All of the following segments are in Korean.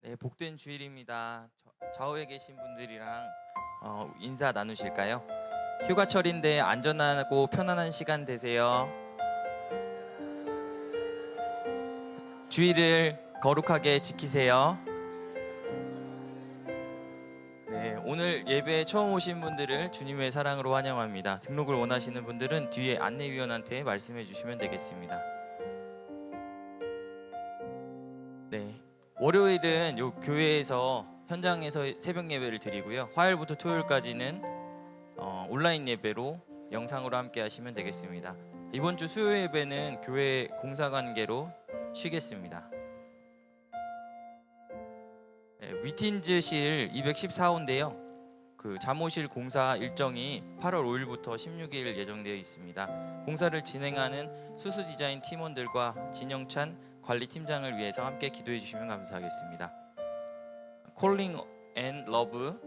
네, 복된 주일입니다. 좌우에 계신 분들이랑 인사 나누실까요? 휴가철인데 안전하고 편안한 시간 되세요. 주일을 거룩하게 지키세요. 네, 오늘 예배에 처음 오신 분들을 주님의 사랑으로 환영합니다. 등록을 원하시는 분들은 뒤에 안내위원한테 말씀해 주시면 되겠습니다. 네, 월요일은 요 교회에서 현장에서 새벽 예배를 드리고요. 화요일부터 토요일까지는 온라인 예배로 영상으로 함께 하시면 되겠습니다. 이번 주 수요 예배는 교회 공사 관계로 쉬겠습니다. 네, 위틴즈실 214호인데요. 그 잠옷실 공사 일정이 8월 5일부터 16일 예정되어 있습니다. 공사를 진행하는 수수 디자인 팀원들과 진영찬 관리팀장을 위해서 함께 기도해 주시면 감사하겠습니다. 콜링 앤 러브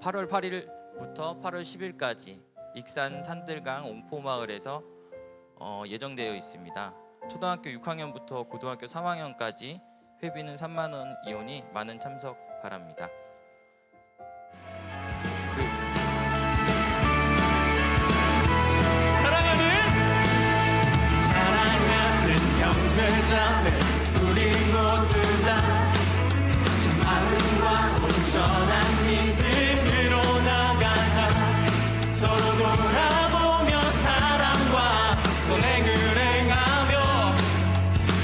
8월 8일부터 8월 10일까지 익산 산들강 옹포마을에서 예정되어 있습니다. 초등학교 6학년부터 고등학교 3학년까지 회비는 3만 원이오니 많은 참석 바랍니다. 사랑하는 형제자매 우리 모두 다 마음과 온전한 믿음으로 나가자. 서로 돌아보며 사랑과 선행을 행하며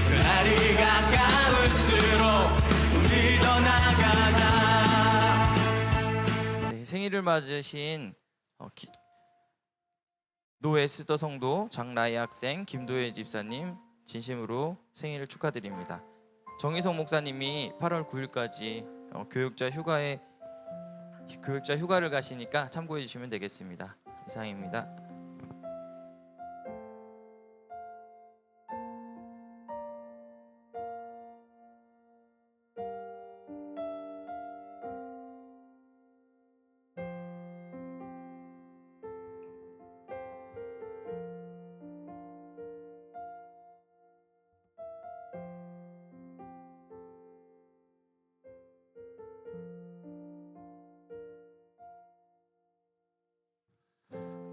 그날이 가까울수록 우리 더 나가자. 네, 생일을 맞으신 노에스더 성도, 장라이 학생, 김도혜 집사님 진심으로 생일을 축하드립니다. 정희성 목사님이 8월 9일까지 교육자 휴가를 가시니까 참고해 주시면 되겠습니다. 이상입니다.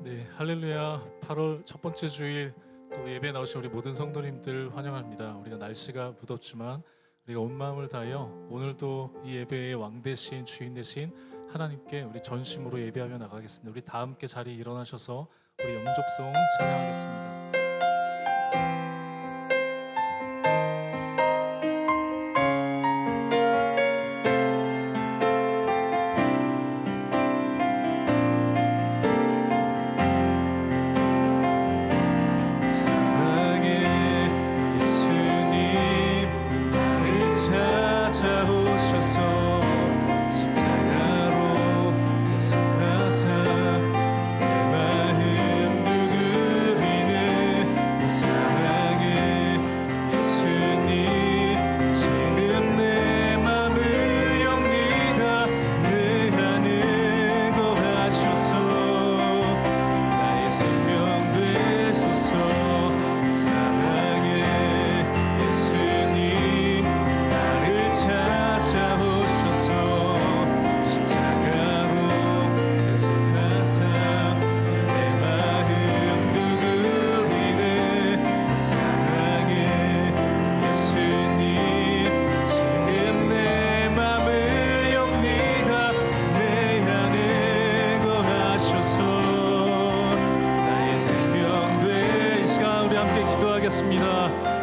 네, 할렐루야. 8월 첫 번째 주일 또 예배 나오신 우리 모든 성도님들 환영합니다. 우리가 날씨가 무덥지만 우리가 온 마음을 다하여 오늘도 이 예배의 왕 대신 주인 대신 하나님께 우리 전심으로 예배하며 나가겠습니다. 우리 다 함께 자리에 일어나셔서 우리 영접송 찬양하겠습니다.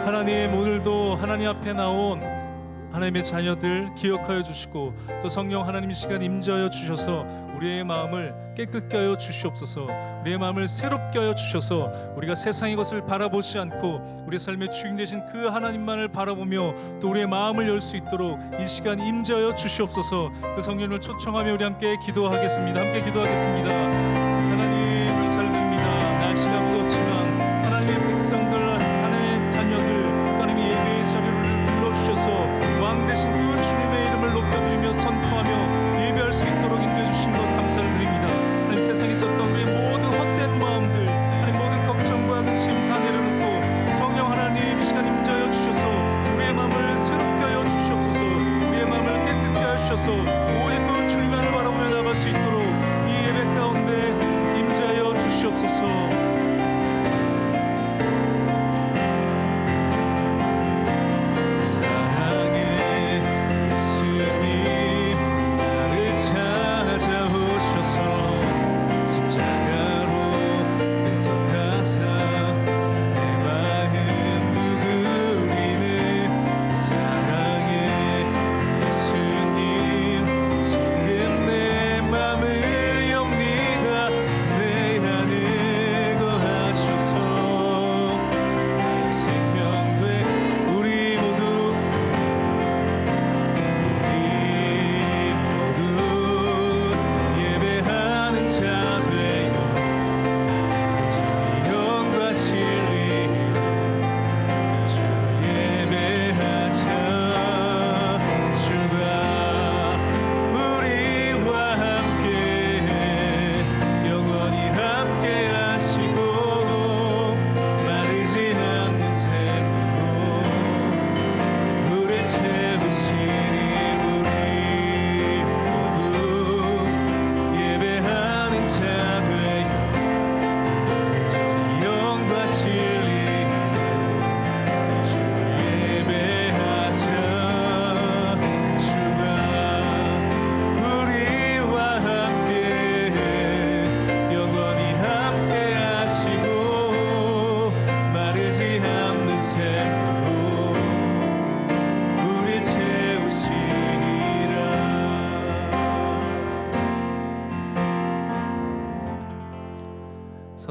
하나님, 오늘도 하나님 앞에 나온 하나님의 자녀들 기억하여 주시고 또 성령 하나님 이 시간 임재하여 주셔서 우리의 마음을 깨끗게 하여 주시옵소서. 우리의 마음을 새롭게 하여 주셔서 우리가 세상의 것을 바라보지 않고 우리의 삶의 주인 되신 그 하나님만을 바라보며 또 우리의 마음을 열 수 있도록 이 시간 임재하여 주시옵소서. 그 성령을 초청하며 우리 함께 기도하겠습니다. 함께 기도하겠습니다. 하나님 감사를 드립니다. 날씨가 무덥지만 하나님의 백성들, 하나님의 자녀들 하나님의 예배의 자리를 불러주셔서 왕 되신 그 주님의 이름을 높여드리며 선포하며 예배할 수 있도록 인도해 주신 것 감사를 드립니다. 하나님, 세상에 있었던 우리의 모든 헛된 마음들, 하나님 모든 걱정과 근심 다 내려놓고 성령 하나님 이 시간 임재하여 주셔서 우리의 마음을 새롭게 하여 주시옵소서. 우리의 마음을 깨끗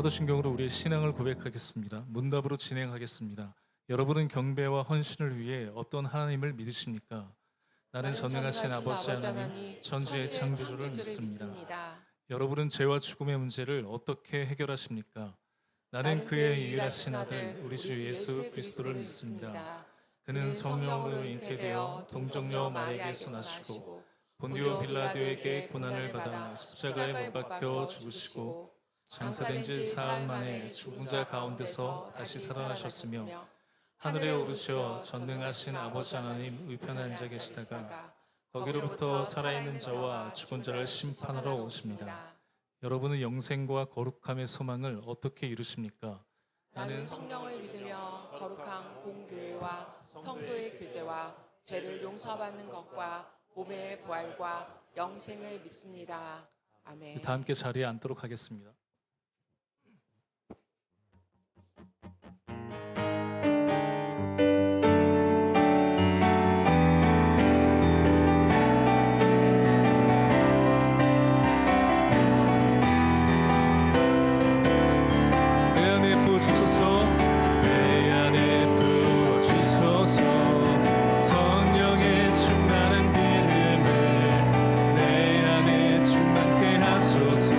사도신경으로 우리의 신앙을 고백하겠습니다. 문답으로 진행하겠습니다. 여러분은 경배와 헌신을 위해 어떤 하나님을 믿으십니까? 나는 전능하신 아버지 하나님, 천지의 창조주를 믿습니다. 여러분은 죄와 죽음의 문제를 어떻게 해결하십니까? 나는 그의 유일하신 아들 우리 주 예수 그리스도를 믿습니다. 그는 성령으로 잉태되어 동정녀 마리아에게서 나시고 본디오 빌라도에게 고난을 받아 십자가에 못 박혀 죽으시고 장사된 지 사흘 만에 죽은 자 가운데서 다시 살아나셨으며 하늘에 오르셔 전능하신 아버지 하나님 우편에 앉아 계시다가 거기로부터 살아있는 자와 죽은 자를 심판하러 오십니다. 여러분은 영생과 거룩함의 소망을 어떻게 이루십니까? 나는 성령을 믿으며 거룩한 공교회와 성도의 교제와 죄를 용서받는 것과 몸의 부활과 영생을 믿습니다. 아멘. 다 함께 자리에 앉도록 하겠습니다. 내 안에 부어주소서, 내 안에 부어주소서. 성령의 충만한 기름을 내 안에 충만케 하소서.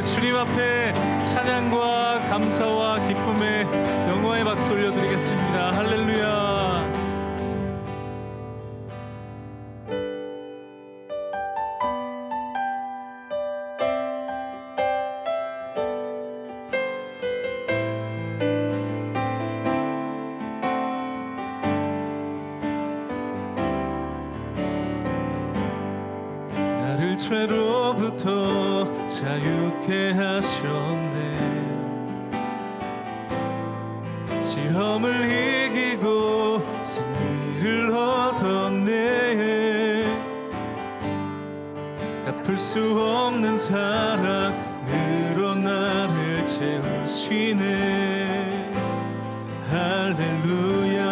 주님 앞에 찬양과 감사와 기쁨의 영광의 박수 올려드리겠습니다. 할렐루야. 나를 죄로부터 자유케 하셨네. 시험을 이기고 승리를 얻었네. 갚을 수 없는 사랑으로 나를 채우시네. 할렐루야.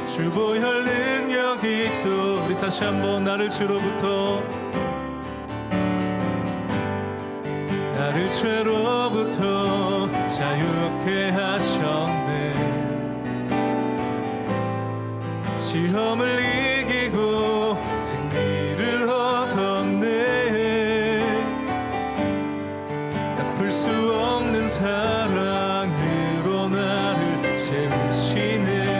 주보혈 능력이 또 우리 다시 한번 나를 죄로부터 죄로부터 자유케 하셨네. 시험을 이기고 승리를 얻었네. 갚을 수 없는 사랑으로 나를 채우시네.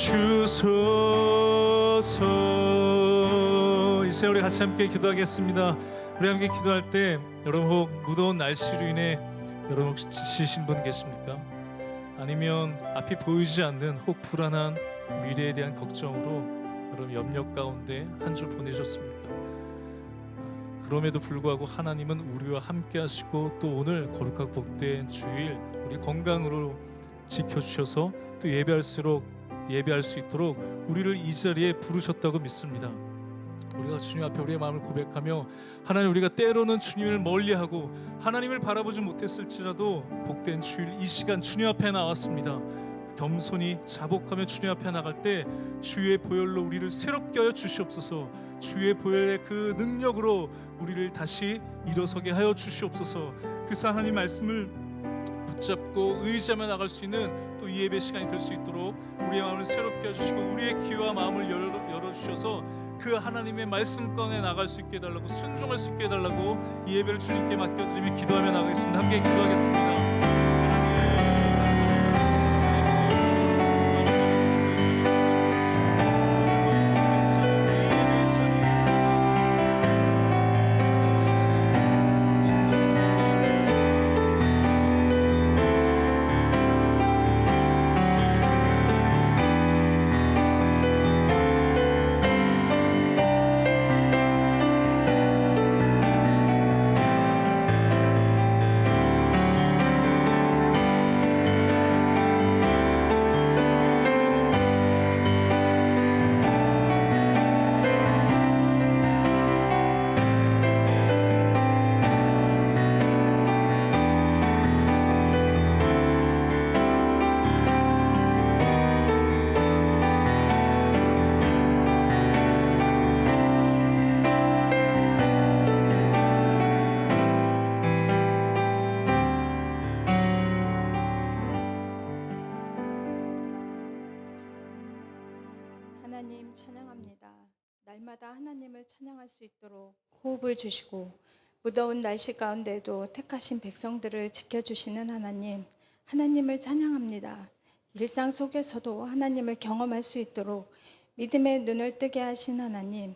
주소서. 이 시간 우리 같이 함께 기도하겠습니다. 우리 함께 기도할 때 여러분 혹 무더운 날씨로 인해 여러분 혹시 지치신 분 계십니까? 아니면 앞이 보이지 않는 혹 불안한 미래에 대한 걱정으로 여러분 염려 가운데 한 주 보내셨습니까? 그럼에도 불구하고 하나님은 우리와 함께 하시고 또 오늘 거룩하고 복된 주일 우리 건강으로 지켜주셔서 또 예배할 수 있도록 우리를 이 자리에 부르셨다고 믿습니다. 우리가 주님 앞에 우리의 마음을 고백하며 하나님, 우리가 때로는 주님을 멀리하고 하나님을 바라보지 못했을지라도 복된 주일 이 시간 주님 앞에 나왔습니다. 겸손히 자복하며 주님 앞에 나갈 때 주의 보혈로 우리를 새롭게 하여 주시옵소서. 주의 보혈의 그 능력으로 우리를 다시 일어서게 하여 주시옵소서. 그래서 하나님 말씀을 붙잡고 의지하며 나갈 수 있는 또 이 예배 시간이 될 수 있도록 우리의 마음을 새롭게 해주시고 우리의 귀와 마음을 열어주셔서 그 하나님의 말씀 가운데 나갈 수 있게 해달라고, 순종할 수 있게 해달라고 이 예배를 주님께 맡겨드리며 기도하며 나가겠습니다. 함께 기도하겠습니다. 하나님 찬양합니다. 날마다 하나님을 찬양할 수 있도록 호흡을 주시고 무더운 날씨 가운데도 택하신 백성들을 지켜주시는 하나님, 하나님을 찬양합니다. 일상 속에서도 하나님을 경험할 수 있도록 믿음의 눈을 뜨게 하신 하나님,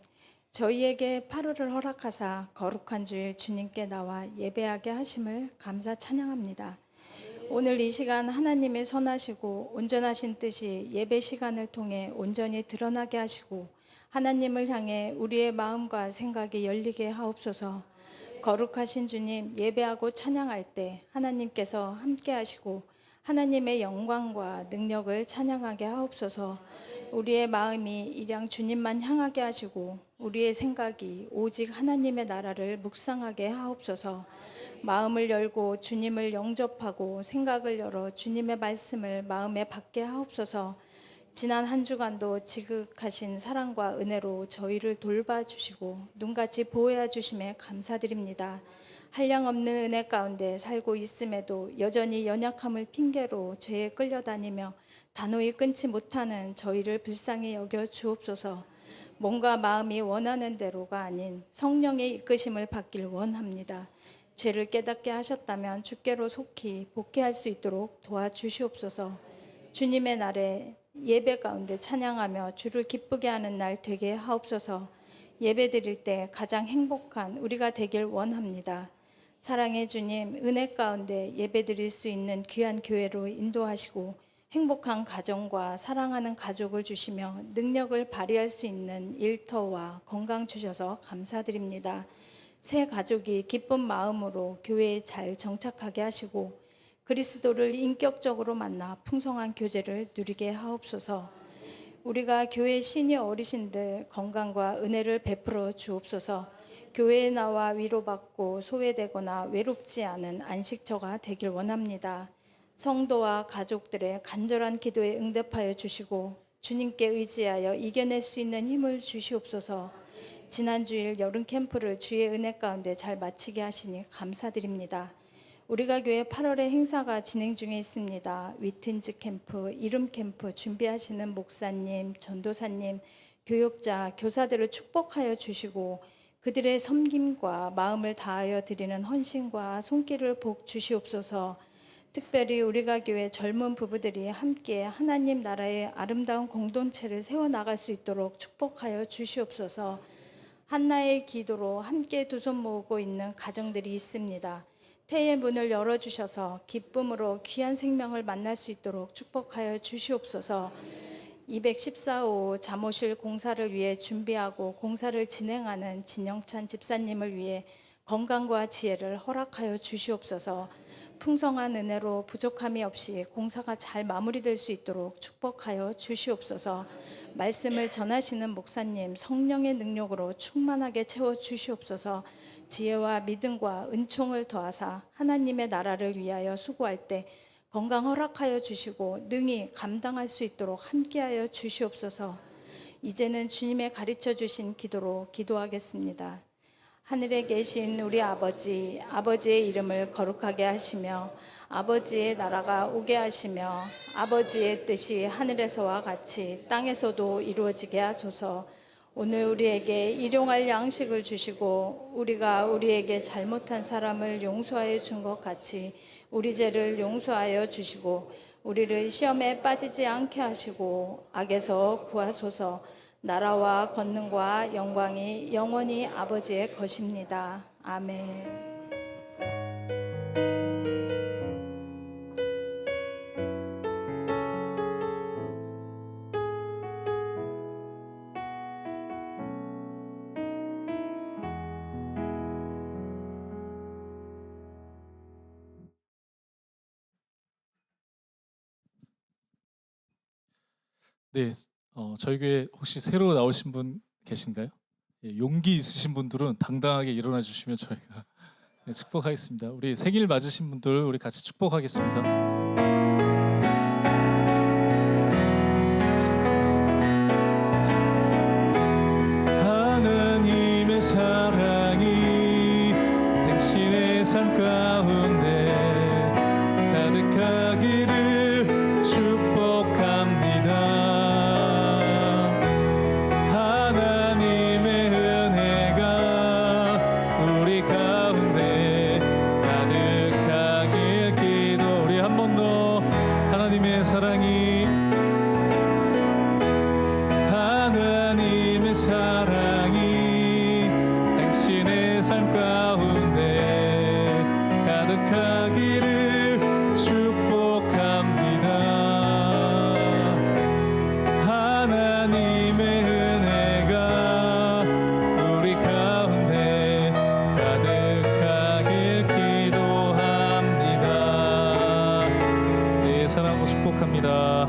저희에게 8월을 허락하사 거룩한 주일 주님께 나와 예배하게 하심을 감사 찬양합니다. 오늘 이 시간 하나님의 선하시고 온전하신 뜻이 예배 시간을 통해 온전히 드러나게 하시고 하나님을 향해 우리의 마음과 생각이 열리게 하옵소서. 거룩하신 주님, 예배하고 찬양할 때 하나님께서 함께 하시고 하나님의 영광과 능력을 찬양하게 하옵소서. 우리의 마음이 일양 주님만 향하게 하시고 우리의 생각이 오직 하나님의 나라를 묵상하게 하옵소서. 마음을 열고 주님을 영접하고 생각을 열어 주님의 말씀을 마음에 받게 하옵소서. 지난 한 주간도 지극하신 사랑과 은혜로 저희를 돌봐주시고 눈같이 보호해 주심에 감사드립니다. 한량없는 은혜 가운데 살고 있음에도 여전히 연약함을 핑계로 죄에 끌려다니며 단호히 끊지 못하는 저희를 불쌍히 여겨 주옵소서. 몸과 마음이 원하는 대로가 아닌 성령의 이끄심을 받길 원합니다. 죄를 깨닫게 하셨다면 주께로 속히 복귀할 수 있도록 도와주시옵소서. 주님의 날에 예배 가운데 찬양하며 주를 기쁘게 하는 날 되게 하옵소서. 예배 드릴 때 가장 행복한 우리가 되길 원합니다. 사랑의 주님, 은혜 가운데 예배 드릴 수 있는 귀한 교회로 인도하시고 행복한 가정과 사랑하는 가족을 주시며 능력을 발휘할 수 있는 일터와 건강 주셔서 감사드립니다. 새 가족이 기쁜 마음으로 교회에 잘 정착하게 하시고 그리스도를 인격적으로 만나 풍성한 교제를 누리게 하옵소서. 우리가 교회 시니어 어르신들 건강과 은혜를 베풀어 주옵소서. 교회에 나와 위로받고 소외되거나 외롭지 않은 안식처가 되길 원합니다. 성도와 가족들의 간절한 기도에 응답하여 주시고 주님께 의지하여 이겨낼 수 있는 힘을 주시옵소서. 지난 주일 여름 캠프를 주의 은혜 가운데 잘 마치게 하시니 감사드립니다. 우리가 교회 8월에 행사가 진행 중에 있습니다. 위튼즈 캠프, 이름 캠프 준비하시는 목사님, 전도사님, 교육자, 교사들을 축복하여 주시고 그들의 섬김과 마음을 다하여 드리는 헌신과 손길을 복 주시옵소서. 특별히 우리가 교회 젊은 부부들이 함께 하나님 나라의 아름다운 공동체를 세워나갈 수 있도록 축복하여 주시옵소서. 한나의 기도로 함께 두 손 모으고 있는 가정들이 있습니다. 태의 문을 열어주셔서 기쁨으로 귀한 생명을 만날 수 있도록 축복하여 주시옵소서. 214호 잠옷실 공사를 위해 준비하고 공사를 진행하는 진영찬 집사님을 위해 건강과 지혜를 허락하여 주시옵소서. 풍성한 은혜로 부족함이 없이 공사가 잘 마무리될 수 있도록 축복하여 주시옵소서. 말씀을 전하시는 목사님 성령의 능력으로 충만하게 채워 주시옵소서. 지혜와 믿음과 은총을 더하사 하나님의 나라를 위하여 수고할 때 건강 허락하여 주시고 능히 감당할 수 있도록 함께하여 주시옵소서. 이제는 주님의 가르쳐 주신 기도로 기도하겠습니다. 하늘에 계신 우리 아버지, 아버지의 이름을 거룩하게 하시며 아버지의 나라가 오게 하시며 아버지의 뜻이 하늘에서와 같이 땅에서도 이루어지게 하소서. 오늘 우리에게 일용할 양식을 주시고 우리가 우리에게 잘못한 사람을 용서하여 준 것 같이 우리 죄를 용서하여 주시고 우리를 시험에 빠지지 않게 하시고 악에서 구하소서. 나라와 권능과 영광이 영원히 아버지의 것입니다. 아멘. 네, 저희 교회 혹시 새로 나오신 분 계신가요? 예, 용기 있으신 분들은 당당하게 일어나 주시면 저희가 네, 축복하겠습니다. 우리 생일 맞으신 분들 우리 같이 축복하겠습니다. 하나님의 사랑이 당신의 삶 가운데 가득하기를 축복합니다. 하나님의 은혜가 우리 가운데 가득하길 기도. 우리 한 번 더 하나님의 사랑이 하나님의 사랑이 당신의 삶 가운데 가득하기를 축복합니다. 하나님의 은혜가 우리 가운데 가득하길 기도합니다. 네, 사랑하고 축복합니다.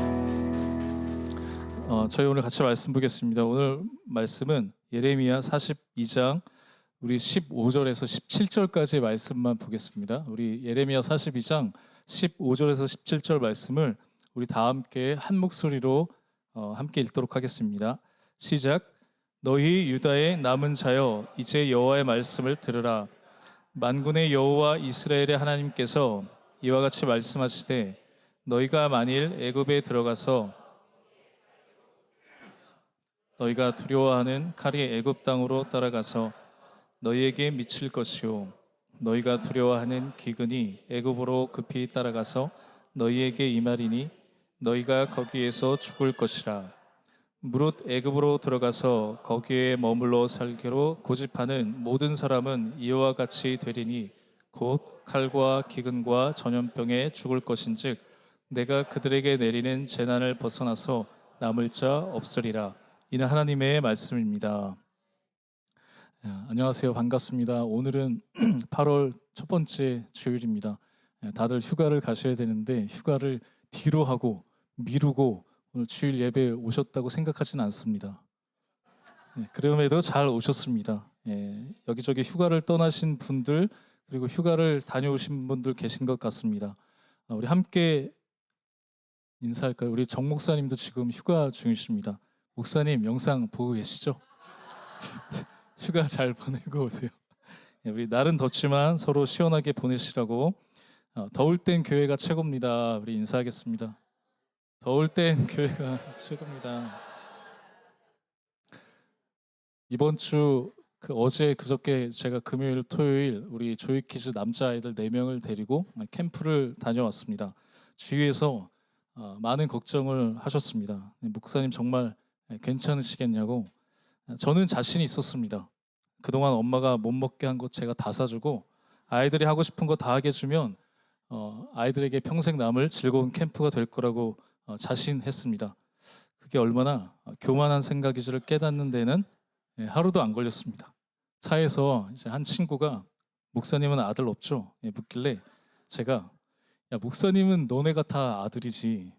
저희 오늘 같이 말씀 보겠습니다. 오늘 말씀은 예레미야 42장 우리 15절에서 17절까지의 말씀만 보겠습니다. 우리 예레미야 42장 15절에서 17절 말씀을 우리 다 함께 한 목소리로 함께 읽도록 하겠습니다. 시작. 너희 유다의 남은 자여 이제 여호와의 말씀을 들으라. 만군의 여호와 이스라엘의 하나님께서 이와 같이 말씀하시되 너희가 만일 애굽에 들어가서 너희가 두려워하는 칼이 애굽 땅으로 따라가서 너희에게 미칠 것이요 너희가 두려워하는 기근이 애굽으로 급히 따라가서 너희에게 임하리니 너희가 거기에서 죽을 것이라. 무릇 애굽으로 들어가서 거기에 머물러 살기로 고집하는 모든 사람은 이와 같이 되리니 곧 칼과 기근과 전염병에 죽을 것인즉 내가 그들에게 내리는 재난을 벗어나서 남을 자 없으리라. 이는 하나님의 말씀입니다. 안녕하세요. 반갑습니다. 오늘은 8월 첫 번째 주일입니다. 다들 휴가를 가셔야 되는데 휴가를 뒤로 하고 미루고 오늘 주일 예배 오셨다고 생각하지는 않습니다. 그럼에도 잘 오셨습니다. 여기저기 휴가를 떠나신 분들 그리고 휴가를 다녀오신 분들 계신 것 같습니다. 우리 함께 인사할까요? 우리 정 목사님도 지금 휴가 중이십니다. 목사님 영상 보고 계시죠? 휴가 잘 보내고 오세요. 우리 날은 덥지만 서로 시원하게 보내시라고. 더울 땐 교회가 최고입니다. 우리 인사하겠습니다. 더울 땐 교회가 최고입니다. 이번 주 어제 그저께 제가 금요일 토요일 우리 조이키즈 남자아이들 4명을 데리고 캠프를 다녀왔습니다. 주위에서 많은 걱정을 하셨습니다. 목사님 정말 괜찮으시겠냐고. 저는 자신이 있었습니다. 그동안 엄마가 못 먹게 한 것 제가 다 사주고 아이들이 하고 싶은 거 다 하게 해주면 아이들에게 평생 남을 즐거운 캠프가 될 거라고 자신했습니다. 그게 얼마나 교만한 생각인지를 깨닫는 데는 하루도 안 걸렸습니다. 차에서 이제 한 친구가 목사님은 아들 없죠? 묻길래 제가 야 목사님은 너네가 다 아들이지.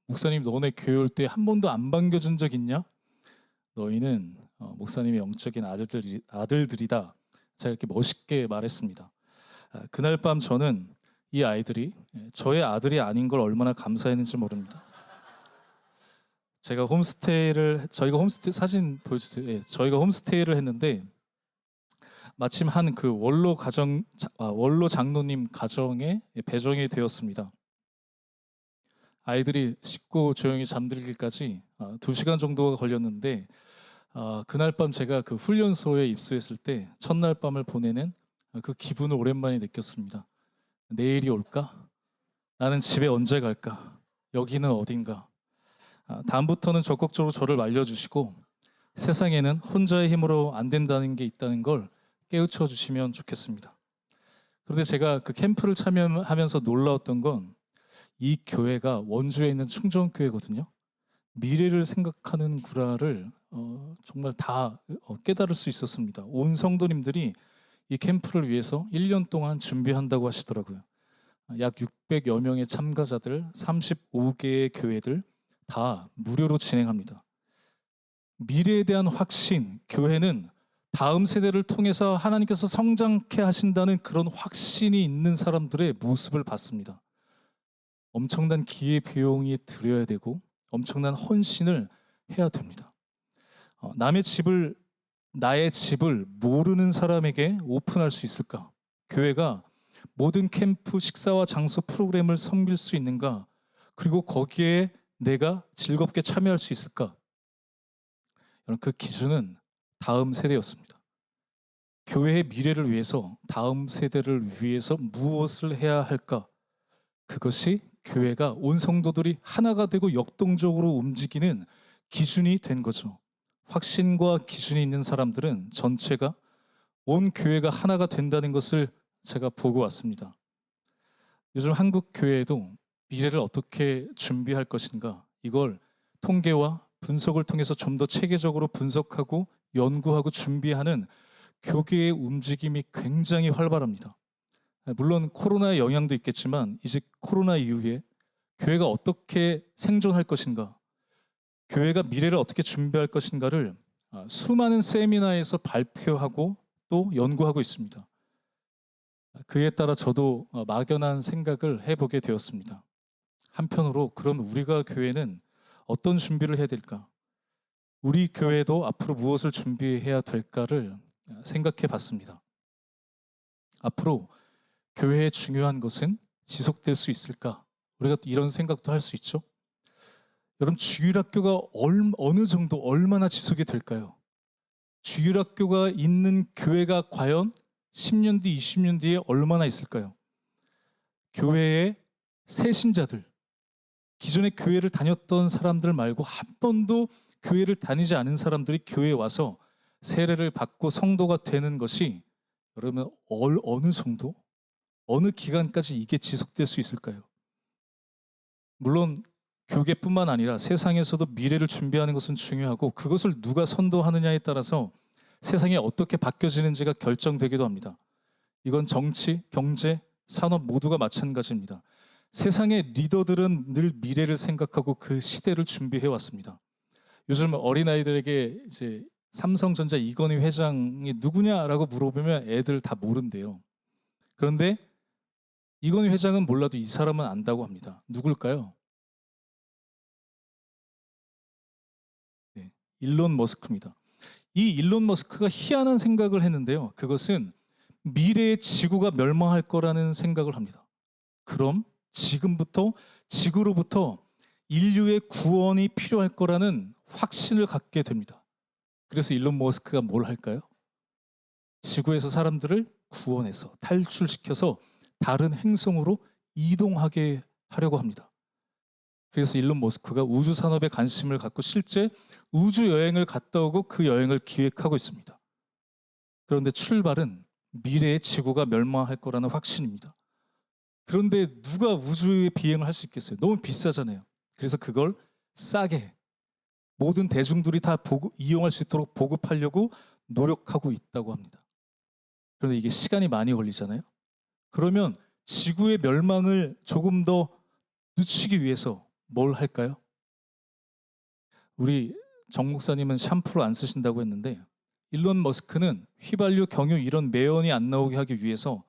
목사님 너네 교회 올 때 한 번도 안 반겨준 적 있냐? 너희는 목사님의 영적인 아들들이다. 제가 이렇게 멋있게 말했습니다. 그날 밤 저는 이 아이들이 저의 아들이 아닌 걸 얼마나 감사했는지 모릅니다. 저희가 홈스테이 사진 보여주세요. 저희가 홈스테이를 했는데 마침 한 그 원로 장로님 가정에 배정이 되었습니다. 아이들이 씻고 조용히 잠들기까지 2시간 정도가 걸렸는데 그날 밤 제가 그 훈련소에 입소했을 때 첫날 밤을 보내는 그 기분을 오랜만에 느꼈습니다. 내일이 올까? 나는 집에 언제 갈까? 여기는 어딘가? 다음부터는 적극적으로 저를 말려주시고 세상에는 혼자의 힘으로 안 된다는 게 있다는 걸 깨우쳐 주시면 좋겠습니다. 그런데 제가 그 캠프를 참여하면서 놀라웠던 건 이 교회가 원주에 있는 충정교회거든요. 미래를 생각하는 구라를 정말 다 깨달을 수 있었습니다. 온 성도님들이 이 캠프를 위해서 1년 동안 준비한다고 하시더라고요. 약 600여 명의 참가자들, 35개의 교회들 다 무료로 진행합니다. 미래에 대한 확신, 교회는 다음 세대를 통해서 하나님께서 성장케 하신다는 그런 확신이 있는 사람들의 모습을 봤습니다. 엄청난 기회 비용이 들여야 되고 엄청난 헌신을 해야 됩니다. 나의 집을 모르는 사람에게 오픈할 수 있을까? 교회가 모든 캠프 식사와 장소 프로그램을 섬길 수 있는가? 그리고 거기에 내가 즐겁게 참여할 수 있을까? 그 기준은 다음 세대였습니다. 교회의 미래를 위해서 다음 세대를 위해서 무엇을 해야 할까? 그것이 교회가 온 성도들이 하나가 되고 역동적으로 움직이는 기준이 된 거죠. 확신과 기준이 있는 사람들은 전체가 온 교회가 하나가 된다는 것을 제가 보고 왔습니다. 요즘 한국 교회에도 미래를 어떻게 준비할 것인가, 이걸 통계와 분석을 통해서 좀 더 체계적으로 분석하고 연구하고 준비하는 교계의 움직임이 굉장히 활발합니다. 물론 코로나의 영향도 있겠지만 이제 코로나 이후에 교회가 어떻게 생존할 것인가, 교회가 미래를 어떻게 준비할 것인가를 수많은 세미나에서 발표하고 또 연구하고 있습니다. 그에 따라 저도 막연한 생각을 해보게 되었습니다. 한편으로 그럼 우리가 교회는 어떤 준비를 해야 될까? 우리 교회도 앞으로 무엇을 준비해야 될까를 생각해 봤습니다. 앞으로 교회의 중요한 것은 지속될 수 있을까? 우리가 이런 생각도 할 수 있죠. 여러분, 주일학교가 어느 정도 얼마나 지속이 될까요? 주일학교가 있는 교회가 과연 10년 뒤, 20년 뒤에 얼마나 있을까요? 교회의 새신자들, 기존에 교회를 다녔던 사람들 말고 한 번도 교회를 다니지 않은 사람들이 교회에 와서 세례를 받고 성도가 되는 것이 여러분 어느 정도, 어느 기간까지 이게 지속될 수 있을까요? 물론 교계뿐만 아니라 세상에서도 미래를 준비하는 것은 중요하고 그것을 누가 선도하느냐에 따라서 세상이 어떻게 바뀌어지는지가 결정되기도 합니다. 이건 정치, 경제, 산업 모두가 마찬가지입니다. 세상의 리더들은 늘 미래를 생각하고 그 시대를 준비해 왔습니다. 요즘 어린아이들에게 이제 삼성전자 이건희 회장이 누구냐라고 물어보면 애들 다 모른대요. 그런데 이건희 회장은 몰라도 이 사람은 안다고 합니다. 누굴까요? 네, 일론 머스크입니다. 이 일론 머스크가 희한한 생각을 했는데요. 그것은 미래의 지구가 멸망할 거라는 생각을 합니다. 그럼 지금부터 지구로부터 인류의 구원이 필요할 거라는 확신을 갖게 됩니다. 그래서 일론 머스크가 뭘 할까요? 지구에서 사람들을 구원해서 탈출시켜서 다른 행성으로 이동하게 하려고 합니다. 그래서 일론 머스크가 우주 산업에 관심을 갖고 실제 우주 여행을 갔다 오고 그 여행을 기획하고 있습니다. 그런데 출발은 미래의 지구가 멸망할 거라는 확신입니다. 그런데 누가 우주에 비행을 할 수 있겠어요? 너무 비싸잖아요. 그래서 그걸 싸게 모든 대중들이 다 이용할 수 있도록 보급하려고 노력하고 있다고 합니다. 그런데 이게 시간이 많이 걸리잖아요. 그러면 지구의 멸망을 조금 더 늦추기 위해서 뭘 할까요? 우리 정 목사님은 샴푸를 안 쓰신다고 했는데 일론 머스크는 휘발유, 경유 이런 매연이 안 나오게 하기 위해서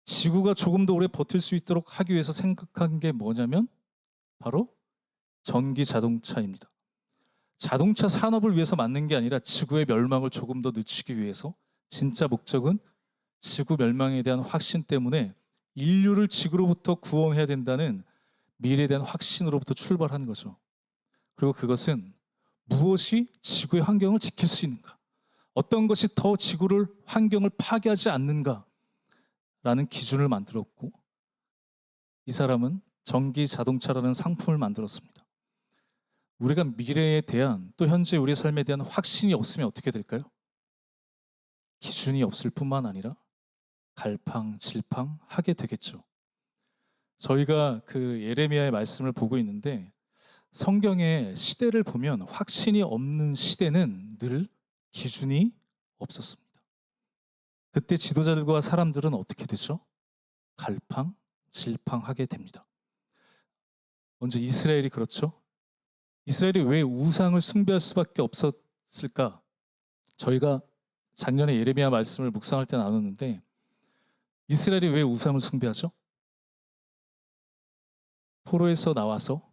지구가 조금 더 오래 버틸 수 있도록 하기 위해서 생각한 게 뭐냐면 바로 전기 자동차입니다. 자동차 산업을 위해서 만든 게 아니라 지구의 멸망을 조금 더 늦추기 위해서 진짜 목적은 지구 멸망에 대한 확신 때문에 인류를 지구로부터 구원해야 된다는 미래에 대한 확신으로부터 출발하는 거죠. 그리고 그것은 무엇이 지구의 환경을 지킬 수 있는가? 어떤 것이 더 지구를 환경을 파괴하지 않는가? 라는 기준을 만들었고 이 사람은 전기 자동차라는 상품을 만들었습니다. 우리가 미래에 대한 또 현재 우리의 삶에 대한 확신이 없으면 어떻게 될까요? 기준이 없을 뿐만 아니라 갈팡질팡하게 되겠죠. 저희가 그 예레미야의 말씀을 보고 있는데 성경의 시대를 보면 확신이 없는 시대는 늘 기준이 없었습니다. 그때 지도자들과 사람들은 어떻게 되죠? 갈팡질팡하게 됩니다. 먼저 이스라엘이 그렇죠. 이스라엘이 왜 우상을 숭배할 수밖에 없었을까? 저희가 작년에 예레미야 말씀을 묵상할 때 나눴는데 이스라엘이 왜 우상을 숭배하죠? 포로에서 나와서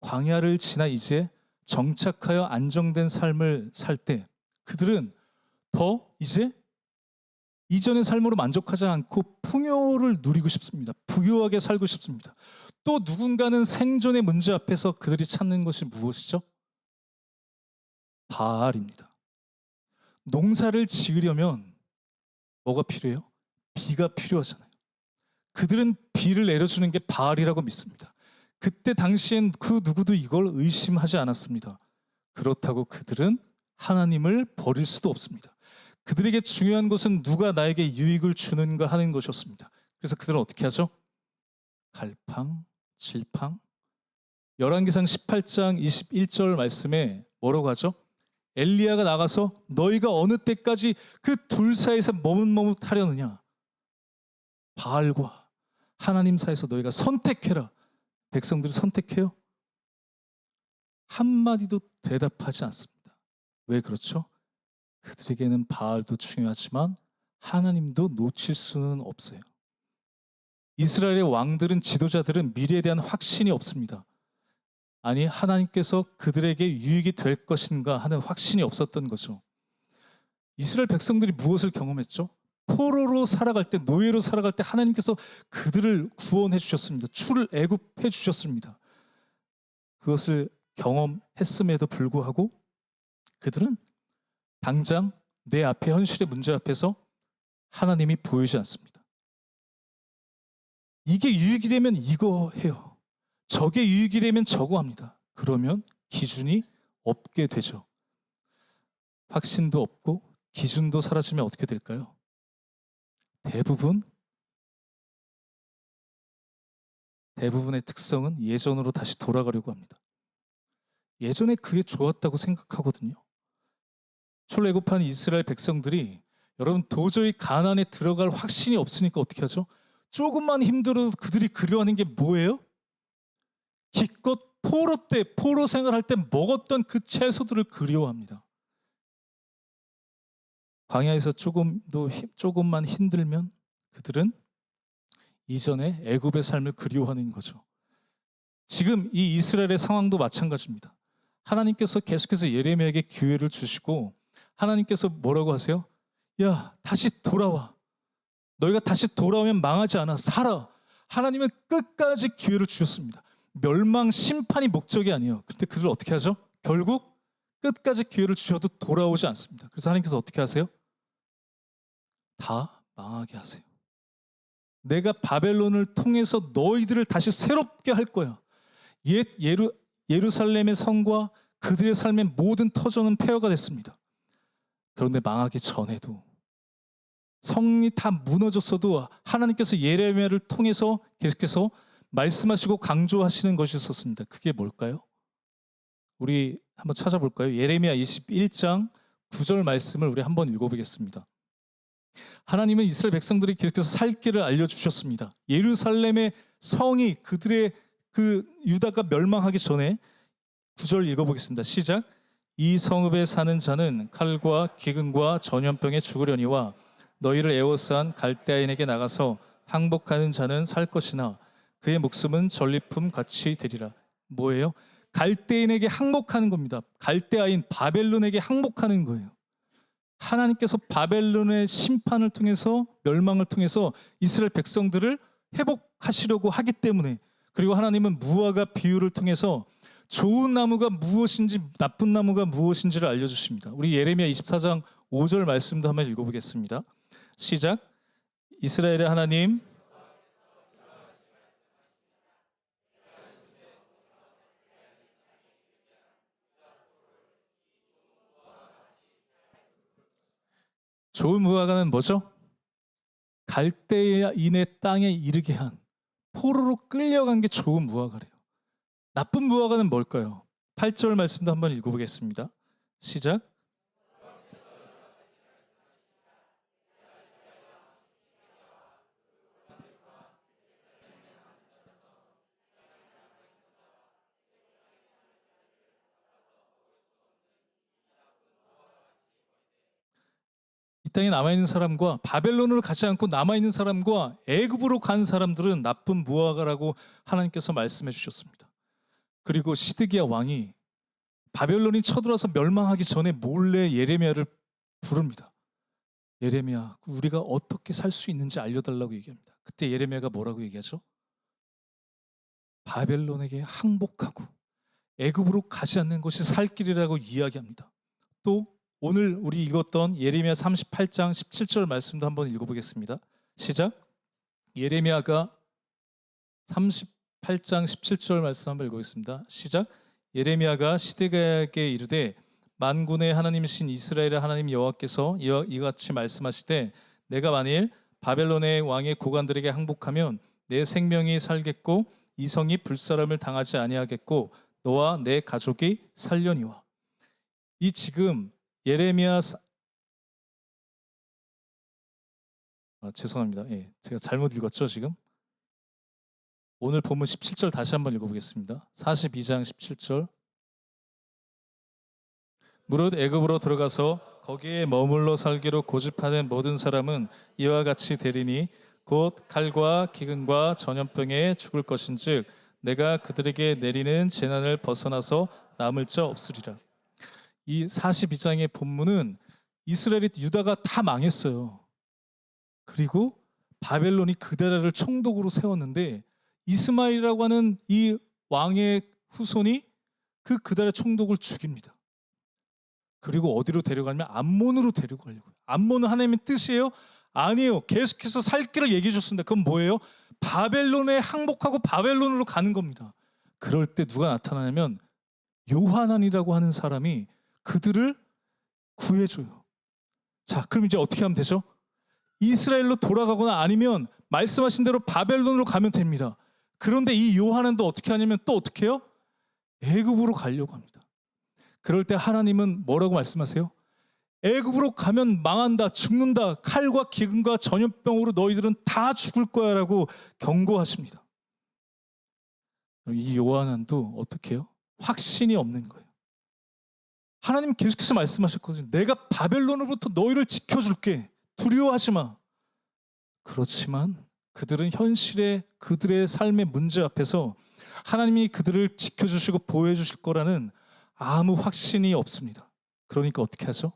광야를 지나 이제 정착하여 안정된 삶을 살 때 그들은 더 이제 이전의 삶으로 만족하지 않고 풍요를 누리고 싶습니다. 부유하게 살고 싶습니다. 또 누군가는 생존의 문제 앞에서 그들이 찾는 것이 무엇이죠? 바알입니다. 농사를 지으려면 뭐가 필요해요? 비가 필요하잖아요. 그들은 비를 내려주는 게 바알이라고 믿습니다. 그때 당시엔 그 누구도 이걸 의심하지 않았습니다. 그렇다고 그들은 하나님을 버릴 수도 없습니다. 그들에게 중요한 것은 누가 나에게 유익을 주는가 하는 것이었습니다. 그래서 그들은 어떻게 하죠? 갈팡질팡. 열왕기상 18장 21절 말씀에 뭐라고 하죠? 엘리야가 나가서 너희가 어느 때까지 그 둘 사이에서 머뭇머뭇하려느냐? 바알과 하나님 사이에서 너희가 선택해라. 백성들이 선택해요? 한마디도 대답하지 않습니다. 왜 그렇죠? 그들에게는 바알도 중요하지만 하나님도 놓칠 수는 없어요. 이스라엘의 왕들은 지도자들은 미래에 대한 확신이 없습니다. 아니 하나님께서 그들에게 유익이 될 것인가 하는 확신이 없었던 거죠. 이스라엘 백성들이 무엇을 경험했죠? 포로로 살아갈 때, 노예로 살아갈 때 하나님께서 그들을 구원해 주셨습니다. 출애굽해 주셨습니다. 그것을 경험했음에도 불구하고 그들은 당장 내 앞에 현실의 문제 앞에서 하나님이 보이지 않습니다. 이게 유익이 되면 이거 해요. 저게 유익이 되면 저거 합니다. 그러면 기준이 없게 되죠. 확신도 없고 기준도 사라지면 어떻게 될까요? 대부분의 특성은 예전으로 다시 돌아가려고 합니다. 예전에 그게 좋았다고 생각하거든요. 출애굽한 이스라엘 백성들이 여러분 도저히 가나안에 들어갈 확신이 없으니까 어떻게 하죠? 조금만 힘들어도 그들이 그리워하는 게 뭐예요? 기껏 포로 생활할 때 먹었던 그 채소들을 그리워합니다. 광야에서 조금만 힘들면 그들은 이전에 애굽의 삶을 그리워하는 거죠. 지금 이 이스라엘의 상황도 마찬가지입니다. 하나님께서 계속해서 예레미야에게 기회를 주시고 하나님께서 뭐라고 하세요? 야, 다시 돌아와. 너희가 다시 돌아오면 망하지 않아. 살아. 하나님은 끝까지 기회를 주셨습니다. 멸망, 심판이 목적이 아니에요. 근데 그들을 어떻게 하죠? 결국 끝까지 기회를 주셔도 돌아오지 않습니다. 그래서 하나님께서 어떻게 하세요? 다 망하게 하세요. 내가 바벨론을 통해서 너희들을 다시 새롭게 할 거야. 옛 예루살렘의 성과 그들의 삶의 모든 터전은 폐허가 됐습니다. 그런데 망하기 전에도 성이 다 무너졌어도 하나님께서 예레미야를 통해서 계속해서 말씀하시고 강조하시는 것이 있었습니다. 그게 뭘까요? 우리 한번 찾아볼까요? 예레미야 21장 9절 말씀을 우리 한번 읽어보겠습니다. 하나님은 이스라엘 백성들이 계속해서 살 길을 알려주셨습니다. 예루살렘의 성이 그들의 유다가 멸망하기 전에 9절 읽어보겠습니다. 시작. 이 성읍에 사는 자는 칼과 기근과 전염병에 죽으려니와 너희를 에워싼 갈대아인에게 나가서 항복하는 자는 살 것이나 그의 목숨은 전리품 같이 되리라. 뭐예요? 갈대인에게 항복하는 겁니다. 갈대아인 바벨론에게 항복하는 거예요. 하나님께서 바벨론의 심판을 통해서 멸망을 통해서 이스라엘 백성들을 회복하시려고 하기 때문에, 그리고 하나님은 무화과 비유를 통해서 좋은 나무가 무엇인지 나쁜 나무가 무엇인지를 알려주십니다. 우리 예레미야 24장 5절 말씀도 한번 읽어보겠습니다. 시작. 이스라엘의 하나님 좋은 무화과는 뭐죠? 갈대인의 땅에 이르게 한 포로로 끌려간 게 좋은 무화과래요. 나쁜 무화과는 뭘까요? 8절 말씀도 한번 읽어보겠습니다. 시작. 이 땅에 남아있는 사람과 바벨론으로 가지 않고 남아있는 사람과 애굽으로 간 사람들은 나쁜 무화과라고 하나님께서 말씀해 주셨습니다. 그리고 시드기야 왕이 바벨론이 쳐들어와서 멸망하기 전에 몰래 예레미야를 부릅니다. 예레미야, 우리가 어떻게 살 수 있는지 알려달라고 얘기합니다. 그때 예레미야가 뭐라고 얘기하죠? 바벨론에게 항복하고 애굽으로 가지 않는 것이 살 길이라고 이야기합니다. 또 오늘 우리 읽었던 예레미야 38장 17절 말씀도 한번 읽어보겠습니다. 시작. 예레미야가 38장 17절 말씀 한번 읽어보겠습니다. 시작. 예레미야가 시드기야에게 이르되 만군의 하나님이신 이스라엘의 하나님 여호와께서 이같이 말씀하시되 내가 만일 바벨론의 왕의 고관들에게 항복하면 내 생명이 살겠고 이 성이 불사람을 당하지 아니하겠고 너와 내 가족이 살려니와. 이 지금 예레미야 죄송합니다. 제가 잘못 읽었죠 지금? 오늘 본문 17절 다시 한번 읽어보겠습니다. 42장 17절. 무릇 애굽으로 들어가서 거기에 머물러 살기로 고집하는 모든 사람은 이와 같이 되리니 곧 칼과 기근과 전염병에 죽을 것인즉 내가 그들에게 내리는 재난을 벗어나서 남을 자 없으리라. 이 42장의 본문은 이스라엘이 유다가 다 망했어요. 그리고 바벨론이 그 나라를 총독으로 세웠는데 이스마엘이라고 하는 이 왕의 후손이 그 나라의 총독을 죽입니다. 그리고 어디로 데려가냐면 암몬으로 데려가려고요. 암몬은 하나님의 뜻이에요? 아니에요. 계속해서 살 길을 얘기해 줬습니다. 그건 뭐예요? 바벨론에 항복하고 바벨론으로 가는 겁니다. 그럴 때 누가 나타나냐면 요하난이라고 하는 사람이 그들을 구해줘요. 자, 그럼 이제 어떻게 하면 되죠? 이스라엘로 돌아가거나 아니면 말씀하신 대로 바벨론으로 가면 됩니다. 그런데 이 요하난도 어떻게 하냐면 또 어떻게 해요? 애굽으로 가려고 합니다. 그럴 때 하나님은 뭐라고 말씀하세요? 애굽으로 가면 망한다, 죽는다, 칼과 기근과 전염병으로 너희들은 다 죽을 거야 라고 경고하십니다. 이 요한도 어떻게 해요? 확신이 없는 거예요. 하나님 계속해서 말씀하셨거든요. 내가 바벨론으로부터 너희를 지켜줄게. 두려워하지 마. 그렇지만 그들은 현실의 그들의 삶의 문제 앞에서 하나님이 그들을 지켜주시고 보호해 주실 거라는 아무 확신이 없습니다. 그러니까 어떻게 하죠?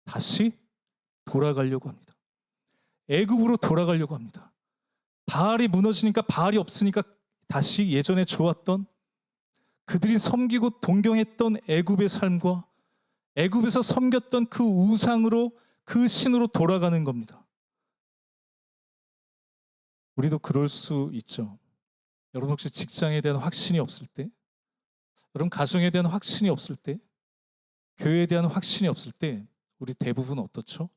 다시 돌아가려고 합니다. 애굽으로 돌아가려고 합니다. 바알이 무너지니까 바알이 없으니까 다시 예전에 좋았던 그들이 섬기고 동경했던 애굽의 삶과 애굽에서 섬겼던 그 우상으로 그 신으로 돌아가는 겁니다. 우리도 그럴 수 있죠. 여러분 혹시 직장에 대한 확신이 없을 때, 여러분 가정에 대한 확신이 없을 때, 교회에 대한 확신이 없을 때 우리 대부분 어떻죠?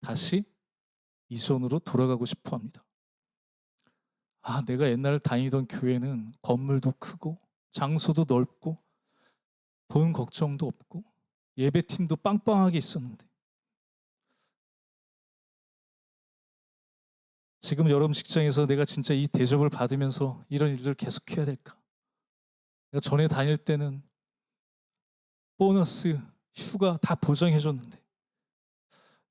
다시 이전으로 돌아가고 싶어 합니다. 아, 내가 옛날 다니던 교회는 건물도 크고 장소도 넓고 돈 걱정도 없고 예배팀도 빵빵하게 있었는데, 지금 여러분 직장에서 내가 진짜 이 대접을 받으면서 이런 일들을 계속해야 될까? 내가 전에 다닐 때는 보너스, 휴가 다 보장해줬는데,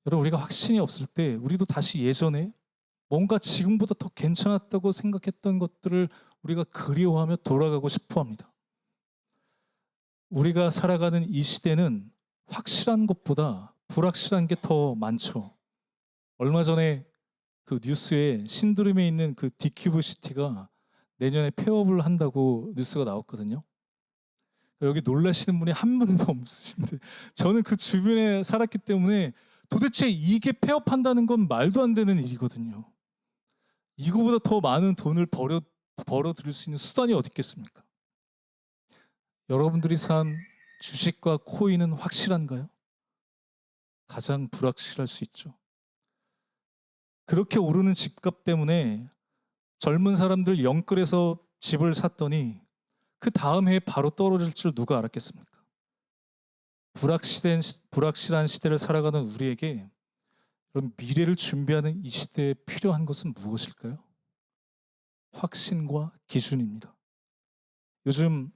여러분 우리가 확신이 없을 때 우리도 다시 예전에 뭔가 지금보다 더 괜찮았다고 생각했던 것들을 우리가 그리워하며 돌아가고 싶어 합니다. 우리가 살아가는 이 시대는 확실한 것보다 불확실한 게 더 많죠. 얼마 전에 그 뉴스에 신도림에 있는 그 디큐브 시티가 내년에 폐업을 한다고 뉴스가 나왔거든요. 여기 놀라시는 분이 한 분도 없으신데, 저는 그 주변에 살았기 때문에 도대체 이게 폐업한다는 건 말도 안 되는 일이거든요. 이거보다 더 많은 돈을 벌어들일 수 있는 수단이 어디 있겠습니까? 여러분들이 산 주식과 코인은 확실한가요? 가장 불확실할 수 있죠. 그렇게 오르는 집값 때문에 젊은 사람들 영끌에서 집을 샀더니 그 다음 해에 바로 떨어질 줄 누가 알았겠습니까? 불확실한 시대를 살아가는 우리에게 그런 미래를 준비하는 이 시대에 필요한 것은 무엇일까요? 확신과 기준입니다. 요즘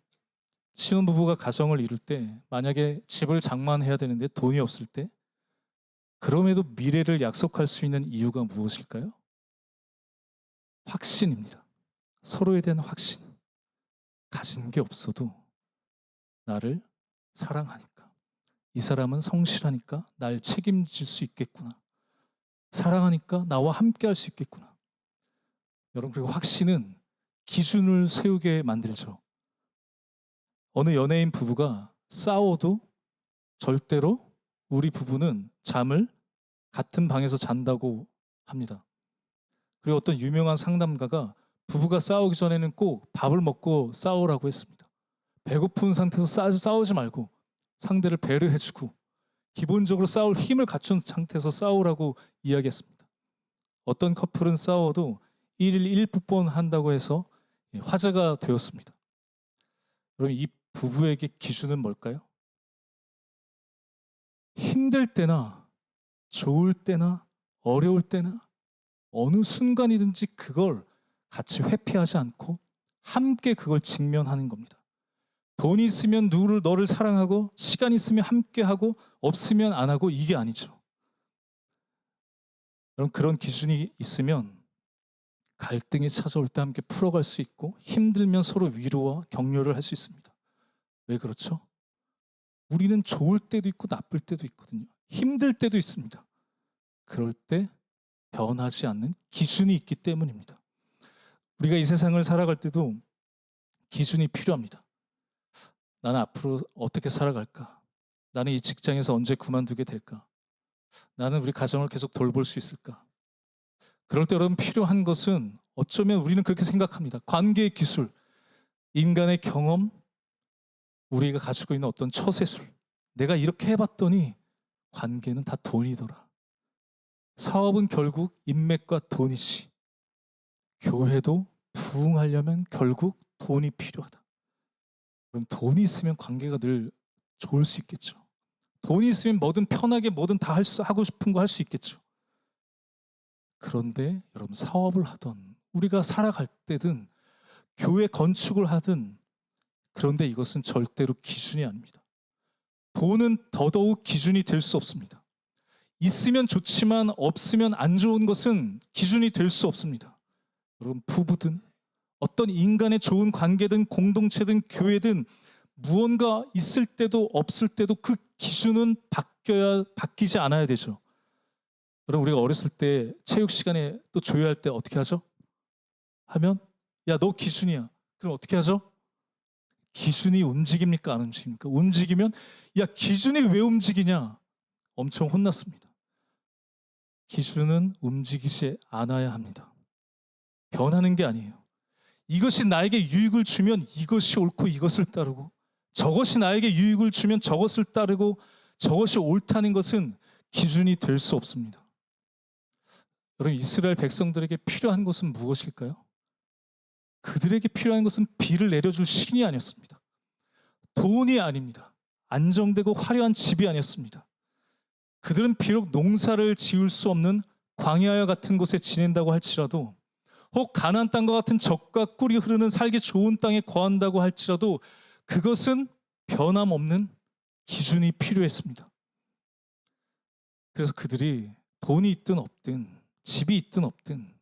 신혼부부가 가정을 이룰 때 만약에 집을 장만해야 되는데 돈이 없을 때, 그럼에도 미래를 약속할 수 있는 이유가 무엇일까요? 확신입니다. 서로에 대한 확신. 가진 게 없어도 나를 사랑하니까, 이 사람은 성실하니까 날 책임질 수 있겠구나, 사랑하니까 나와 함께 할 수 있겠구나. 여러분, 그리고 확신은 기준을 세우게 만들죠. 어느 연예인 부부가 싸워도 절대로 우리 부부는 잠을 같은 방에서 잔다고 합니다. 그리고 어떤 유명한 상담가가 부부가 싸우기 전에는 꼭 밥을 먹고 싸우라고 했습니다. 배고픈 상태에서 싸우지 말고 상대를 배려해주고 기본적으로 싸울 힘을 갖춘 상태에서 싸우라고 이야기했습니다. 어떤 커플은 싸워도 1일 1분 한다고 해서 화제가 되었습니다. 그럼 이 부부에게 기준은 뭘까요? 힘들 때나 좋을 때나 어려울 때나 어느 순간이든지 그걸 같이 회피하지 않고 함께 그걸 직면하는 겁니다. 돈이 있으면 너를 사랑하고, 시간이 있으면 함께하고, 없으면 안 하고, 이게 아니죠. 여러분, 그런 기준이 있으면 갈등이 찾아올 때 함께 풀어갈 수 있고, 힘들면 서로 위로와 격려를 할 수 있습니다. 왜 그렇죠? 우리는 좋을 때도 있고 나쁠 때도 있거든요. 힘들 때도 있습니다. 그럴 때 변하지 않는 기준이 있기 때문입니다. 우리가 이 세상을 살아갈 때도 기준이 필요합니다. 나는 앞으로 어떻게 살아갈까? 나는 이 직장에서 언제 그만두게 될까? 나는 우리 가정을 계속 돌볼 수 있을까? 그럴 때 여러분, 필요한 것은 어쩌면 우리는 그렇게 생각합니다. 관계의 기술, 인간의 경험, 우리가 가지고 있는 어떤 처세술. 내가 이렇게 해봤더니 관계는 다 돈이더라. 사업은 결국 인맥과 돈이지. 교회도 부흥하려면 결국 돈이 필요하다. 그럼 돈이 있으면 관계가 늘 좋을 수 있겠죠. 돈이 있으면 뭐든 편하게 뭐든 다 하고 싶은 거 할 수 있겠죠. 그런데 여러분, 사업을 하던 우리가 살아갈 때든 교회 건축을 하든, 그런데 이것은 절대로 기준이 아닙니다. 돈은 더더욱 기준이 될 수 없습니다. 있으면 좋지만 없으면 안 좋은 것은 기준이 될 수 없습니다. 여러분, 부부든 어떤 인간의 좋은 관계든 공동체든 교회든 무언가 있을 때도 없을 때도 그 기준은 바뀌지 않아야 되죠. 여러분, 우리가 어렸을 때 체육 시간에 또 조회할 때 어떻게 하죠? 하면 야, 너 기준이야. 그럼 어떻게 하죠? 기준이 움직입니까? 안 움직입니까? 움직이면 야, 기준이 왜 움직이냐? 엄청 혼났습니다. 기준은 움직이지 않아야 합니다. 변하는 게 아니에요. 이것이 나에게 유익을 주면 이것이 옳고 이것을 따르고, 저것이 나에게 유익을 주면 저것을 따르고, 저것이 옳다는 것은 기준이 될 수 없습니다. 여러분, 이스라엘 백성들에게 필요한 것은 무엇일까요? 그들에게 필요한 것은 비를 내려줄 신이 아니었습니다. 돈이 아닙니다. 안정되고 화려한 집이 아니었습니다. 그들은 비록 농사를 지을 수 없는 광야와 같은 곳에 지낸다고 할지라도, 혹 가나안 땅과 같은 젖과 꿀이 흐르는 살기 좋은 땅에 거한다고 할지라도 그것은 변함없는 기준이 필요했습니다. 그래서 그들이 돈이 있든 없든 집이 있든 없든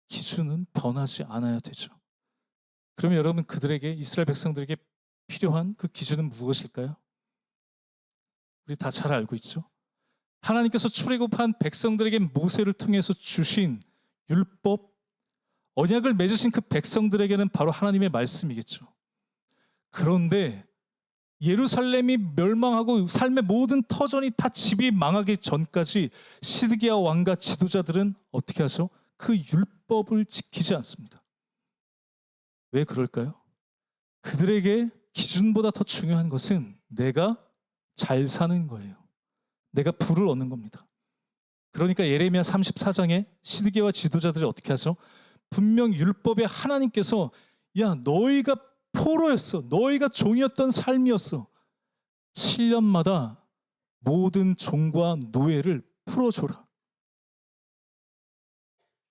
기준은 변하지 않아야 되죠. 그러면 여러분, 그들에게, 이스라엘 백성들에게 필요한 그 기준은 무엇일까요? 우리 다 잘 알고 있죠. 하나님께서 출애굽한 백성들에게 모세를 통해서 주신 율법, 언약을 맺으신 그 백성들에게는 바로 하나님의 말씀이겠죠. 그런데 예루살렘이 멸망하고 삶의 모든 터전이 다 집이 망하기 전까지 시드기야 왕과 지도자들은 어떻게 하죠? 그 율법을 지키지 않습니다. 왜 그럴까요? 그들에게 기준보다 더 중요한 것은 내가 잘 사는 거예요. 내가 부를 얻는 겁니다. 그러니까 예레미야 34장에 시드기야와 지도자들이 어떻게 하죠? 분명 율법에 하나님께서, 야, 너희가 포로였어, 너희가 종이었던 삶이었어, 7년마다 모든 종과 노예를 풀어줘라.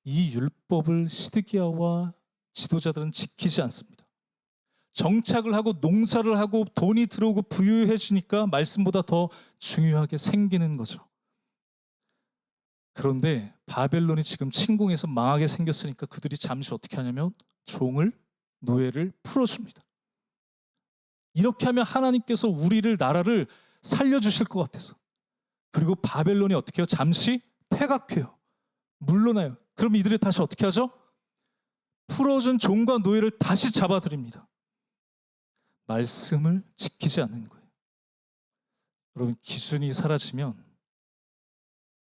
이 율법을 시드기야와 지도자들은 지키지 않습니다. 정착을 하고 농사를 하고 돈이 들어오고 부유해지니까 말씀보다 더 중요하게 생기는 거죠. 그런데 바벨론이 지금 침공해서 망하게 생겼으니까 그들이 잠시 어떻게 하냐면 종을, 노예를 풀어줍니다. 이렇게 하면 하나님께서 우리를, 나라를 살려주실 것 같아서. 그리고 바벨론이 어떻게 해요? 잠시 퇴각해요. 물러나요. 그럼 이들이 다시 어떻게 하죠? 풀어준 종과 노예를 다시 잡아들입니다. 말씀을 지키지 않는 거예요. 여러분, 기준이 사라지면,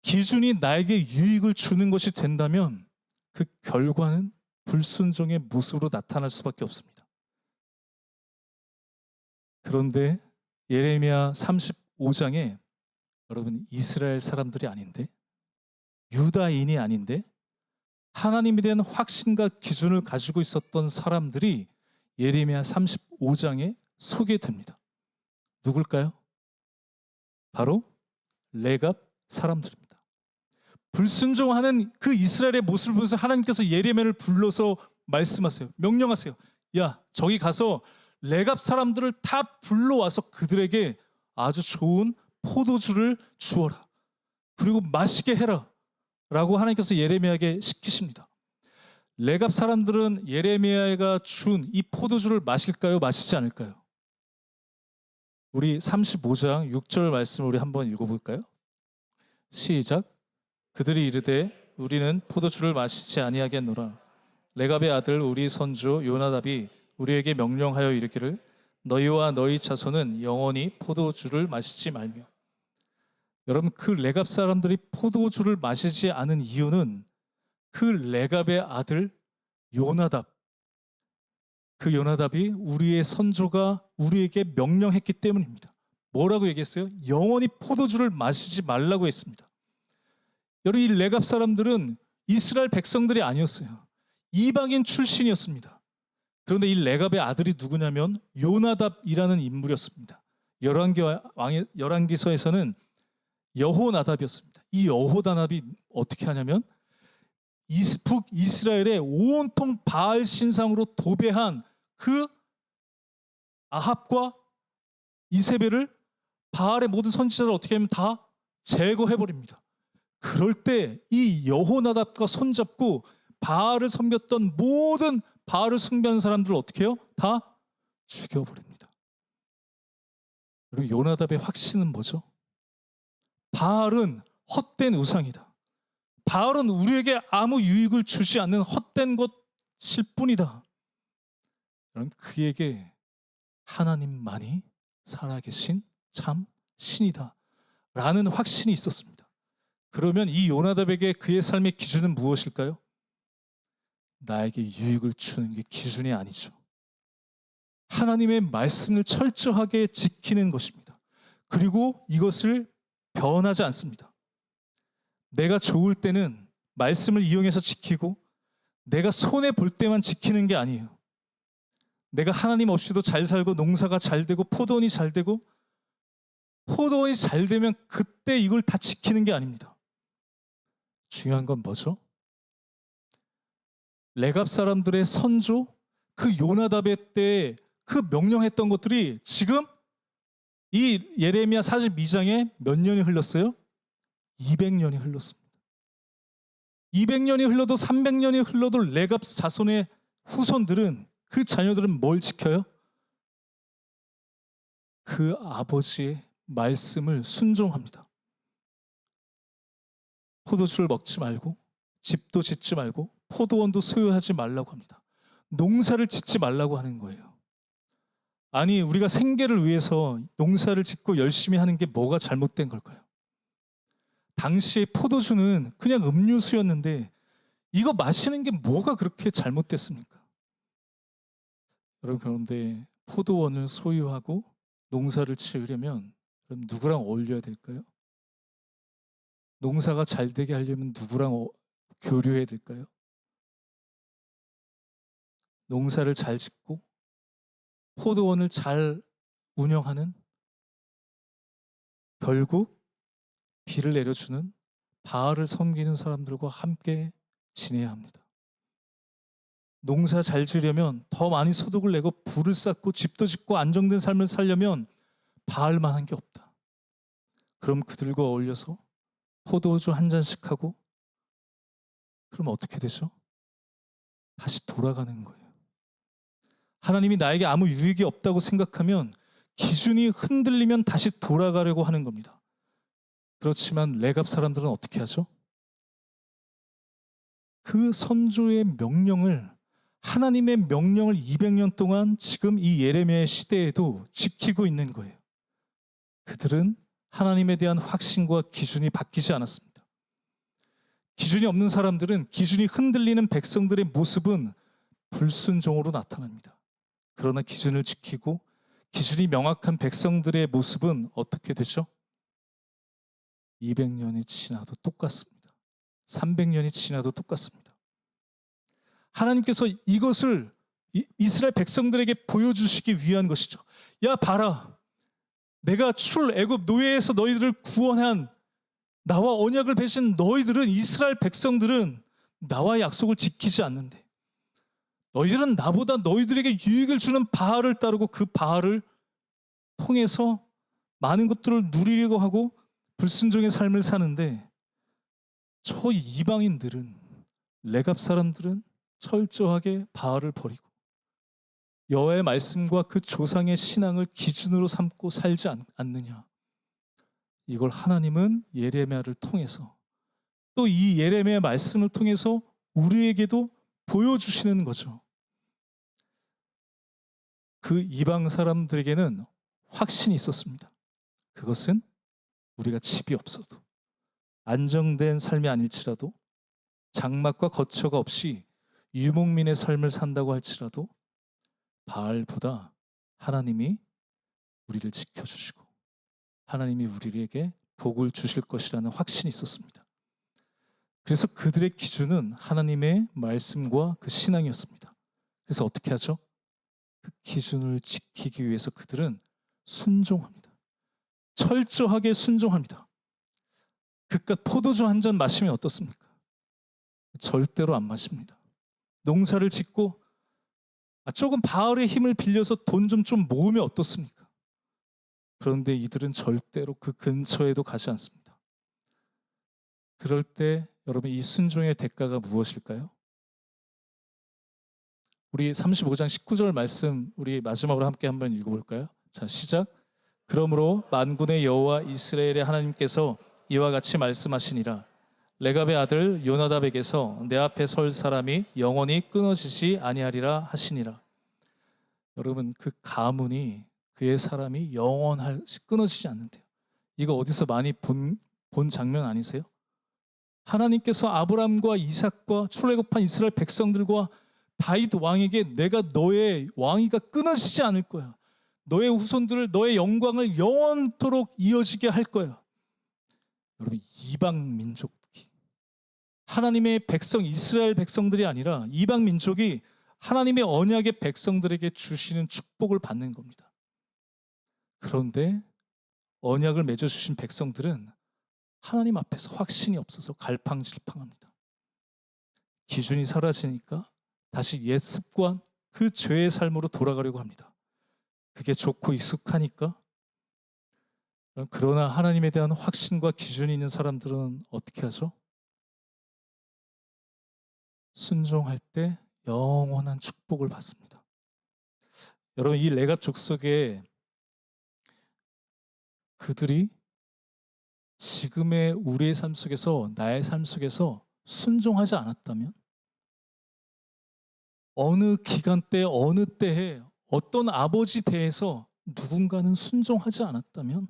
기준이 나에게 유익을 주는 것이 된다면 그 결과는 불순종의 모습으로 나타날 수밖에 없습니다. 그런데 예레미야 35장에 여러분, 이스라엘 사람들이 아닌데, 유다인이 아닌데 하나님에 대한 확신과 기준을 가지고 있었던 사람들이 예레미야 35장에 소개됩니다. 누굴까요? 바로 레갑 사람들입니다. 불순종하는 그 이스라엘의 모습을 보면서 하나님께서 예레미야를 불러서 말씀하세요. 명령하세요. 야, 저기 가서 레갑 사람들을 다 불러와서 그들에게 아주 좋은 포도주를 주어라. 그리고 마시게 해라. 라고 하나님께서 예레미야에게 시키십니다. 레갑 사람들은 예레미야가 준 이 포도주를 마실까요? 마시지 않을까요? 우리 35장 6절 말씀을 우리 한번 읽어볼까요? 시작. 그들이 이르되 우리는 포도주를 마시지 아니하겠노라. 레갑의 아들 우리 선조 요나답이 우리에게 명령하여 이르기를 너희와 너희 자손은 영원히 포도주를 마시지 말며. 여러분, 그 레갑 사람들이 포도주를 마시지 않은 이유는 그 레갑의 아들 요나답, 그 요나답이 우리의 선조가 우리에게 명령했기 때문입니다. 뭐라고 얘기했어요? 영원히 포도주를 마시지 말라고 했습니다. 여러분, 이 레갑 사람들은 이스라엘 백성들이 아니었어요. 이방인 출신이었습니다. 그런데 이 레갑의 아들이 누구냐면 요나답이라는 인물이었습니다. 열왕기서에서는 여호나답이었습니다. 이 여호나답이 어떻게 하냐면 북이스라엘의 온통 바알 신상으로 도배한 그 아합과 이세벨을, 바알의 모든 선지자를 어떻게 하면 다 제거해버립니다. 그럴 때 이 여호나답과 손잡고 바알을 섬겼던 모든 바알을 숭배하는 사람들을 어떻게 해요? 다 죽여버립니다. 그리고 요나답의 확신은 뭐죠? 바알은 헛된 우상이다. 바알은 우리에게 아무 유익을 주지 않는 헛된 것일 뿐이다. 그럼 그에게 하나님만이 살아계신 참 신이다 라는 확신이 있었습니다. 그러면 이 요나답에게 그의 삶의 기준은 무엇일까요? 나에게 유익을 주는 게 기준이 아니죠. 하나님의 말씀을 철저하게 지키는 것입니다. 그리고 이것을 변하지 않습니다. 내가 좋을 때는 말씀을 이용해서 지키고 내가 손해 볼 때만 지키는 게 아니에요. 내가 하나님 없이도 잘 살고 농사가 잘 되고 포도원이 잘 되고 포도원이 잘 되면 그때 이걸 다 지키는 게 아닙니다. 중요한 건 뭐죠? 레갑 사람들의 선조 그 요나답의 때 그 명령했던 것들이 지금 이 예레미야 42장에 몇 년이 흘렀어요? 200년이 흘렀습니다. 200년이 흘러도 300년이 흘러도 레갑 자손의 후손들은 그 자녀들은 뭘 지켜요? 그 아버지의 말씀을 순종합니다. 포도주를 먹지 말고 집도 짓지 말고 포도원도 소유하지 말라고 합니다. 농사를 짓지 말라고 하는 거예요. 아니 우리가 생계를 위해서 농사를 짓고 열심히 하는 게 뭐가 잘못된 걸까요? 당시에 포도주는 그냥 음료수였는데 이거 마시는 게 뭐가 그렇게 잘못됐습니까? 여러분 그런데 포도원을 소유하고 농사를 지으려면 그럼 누구랑 어울려야 될까요? 농사가 잘 되게 하려면 누구랑 교류해야 될까요? 농사를 잘 짓고 포도원을 잘 운영하는 결국 비를 내려주는 바알을 섬기는 사람들과 함께 지내야 합니다. 농사 잘 지으려면 더 많이 소득을 내고 부를 쌓고 집도 짓고 안정된 삶을 살려면 바알만 한 게 없다. 그럼 그들과 어울려서 포도주 한 잔씩 하고 그럼 어떻게 되죠? 다시 돌아가는 거예요. 하나님이 나에게 아무 유익이 없다고 생각하면 기준이 흔들리면 다시 돌아가려고 하는 겁니다. 그렇지만 레갑 사람들은 어떻게 하죠? 그 선조의 명령을 하나님의 명령을 200년 동안 지금 이 예레미야의 시대에도 지키고 있는 거예요. 그들은 하나님에 대한 확신과 기준이 바뀌지 않았습니다. 기준이 없는 사람들은 기준이 흔들리는 백성들의 모습은 불순종으로 나타납니다. 그러나 기준을 지키고 기준이 명확한 백성들의 모습은 어떻게 되죠? 200년이 지나도 똑같습니다. 300년이 지나도 똑같습니다. 하나님께서 이것을 이스라엘 백성들에게 보여주시기 위한 것이죠. 야 봐라, 내가 출애굽 노예에서 너희들을 구원한 나와 언약을 맺은 너희들은 이스라엘 백성들은 나와의 약속을 지키지 않는데 너희들은 나보다 너희들에게 유익을 주는 바알을 따르고 그 바알을 통해서 많은 것들을 누리려고 하고 불순종의 삶을 사는데 저 이방인들은 레갑 사람들은 철저하게 바알을 버리고 여호와의 말씀과 그 조상의 신앙을 기준으로 삼고 살지 않느냐. 이걸 하나님은 예레미야를 통해서 또 이 예레미야 말씀을 통해서 우리에게도 보여주시는 거죠. 그 이방 사람들에게는 확신이 있었습니다. 그것은 우리가 집이 없어도 안정된 삶이 아닐지라도 장막과 거처가 없이 유목민의 삶을 산다고 할지라도 바알보다 하나님이 우리를 지켜주시고 하나님이 우리에게 복을 주실 것이라는 확신이 있었습니다. 그래서 그들의 기준은 하나님의 말씀과 그 신앙이었습니다. 그래서 어떻게 하죠? 그 기준을 지키기 위해서 그들은 순종합니다. 철저하게 순종합니다. 그깟 포도주 한 잔 마시면 어떻습니까? 절대로 안 마십니다. 농사를 짓고 조금 바알의 힘을 빌려서 돈 좀 모으면 어떻습니까? 그런데 이들은 절대로 그 근처에도 가지 않습니다. 그럴 때 여러분 이 순종의 대가가 무엇일까요? 우리 35장 19절 말씀 우리 마지막으로 함께 한번 읽어볼까요? 자 시작. 그러므로 만군의 여호와 이스라엘의 하나님께서 이와 같이 말씀하시니라. 레갑의 아들 요나답에게서 내 앞에 설 사람이 영원히 끊어지지 아니하리라 하시니라. 여러분 그 가문이 그의 사람이 영원할 끊어지지 않는데요. 이거 어디서 많이 본 장면 아니세요? 하나님께서 아브라함과 이삭과 출애굽한 이스라엘 백성들과 다윗 왕에게 내가 너의 왕위가 끊어지지 않을 거야. 너의 후손들을 너의 영광을 영원토록 이어지게 할 거야. 여러분, 이방 민족이 하나님의 백성 이스라엘 백성들이 아니라 이방 민족이 하나님의 언약의 백성들에게 주시는 축복을 받는 겁니다. 그런데 언약을 맺어주신 백성들은 하나님 앞에서 확신이 없어서 갈팡질팡합니다. 기준이 사라지니까 다시 옛 습관, 그 죄의 삶으로 돌아가려고 합니다. 그게 좋고 익숙하니까. 그러나 하나님에 대한 확신과 기준이 있는 사람들은 어떻게 하죠? 순종할 때 영원한 축복을 받습니다. 여러분, 이 레갑 족속에 그들이 지금의 우리의 삶 속에서, 나의 삶 속에서 순종하지 않았다면, 어느 기간대, 어느 때에, 어떤 아버지 대에서 누군가는 순종하지 않았다면,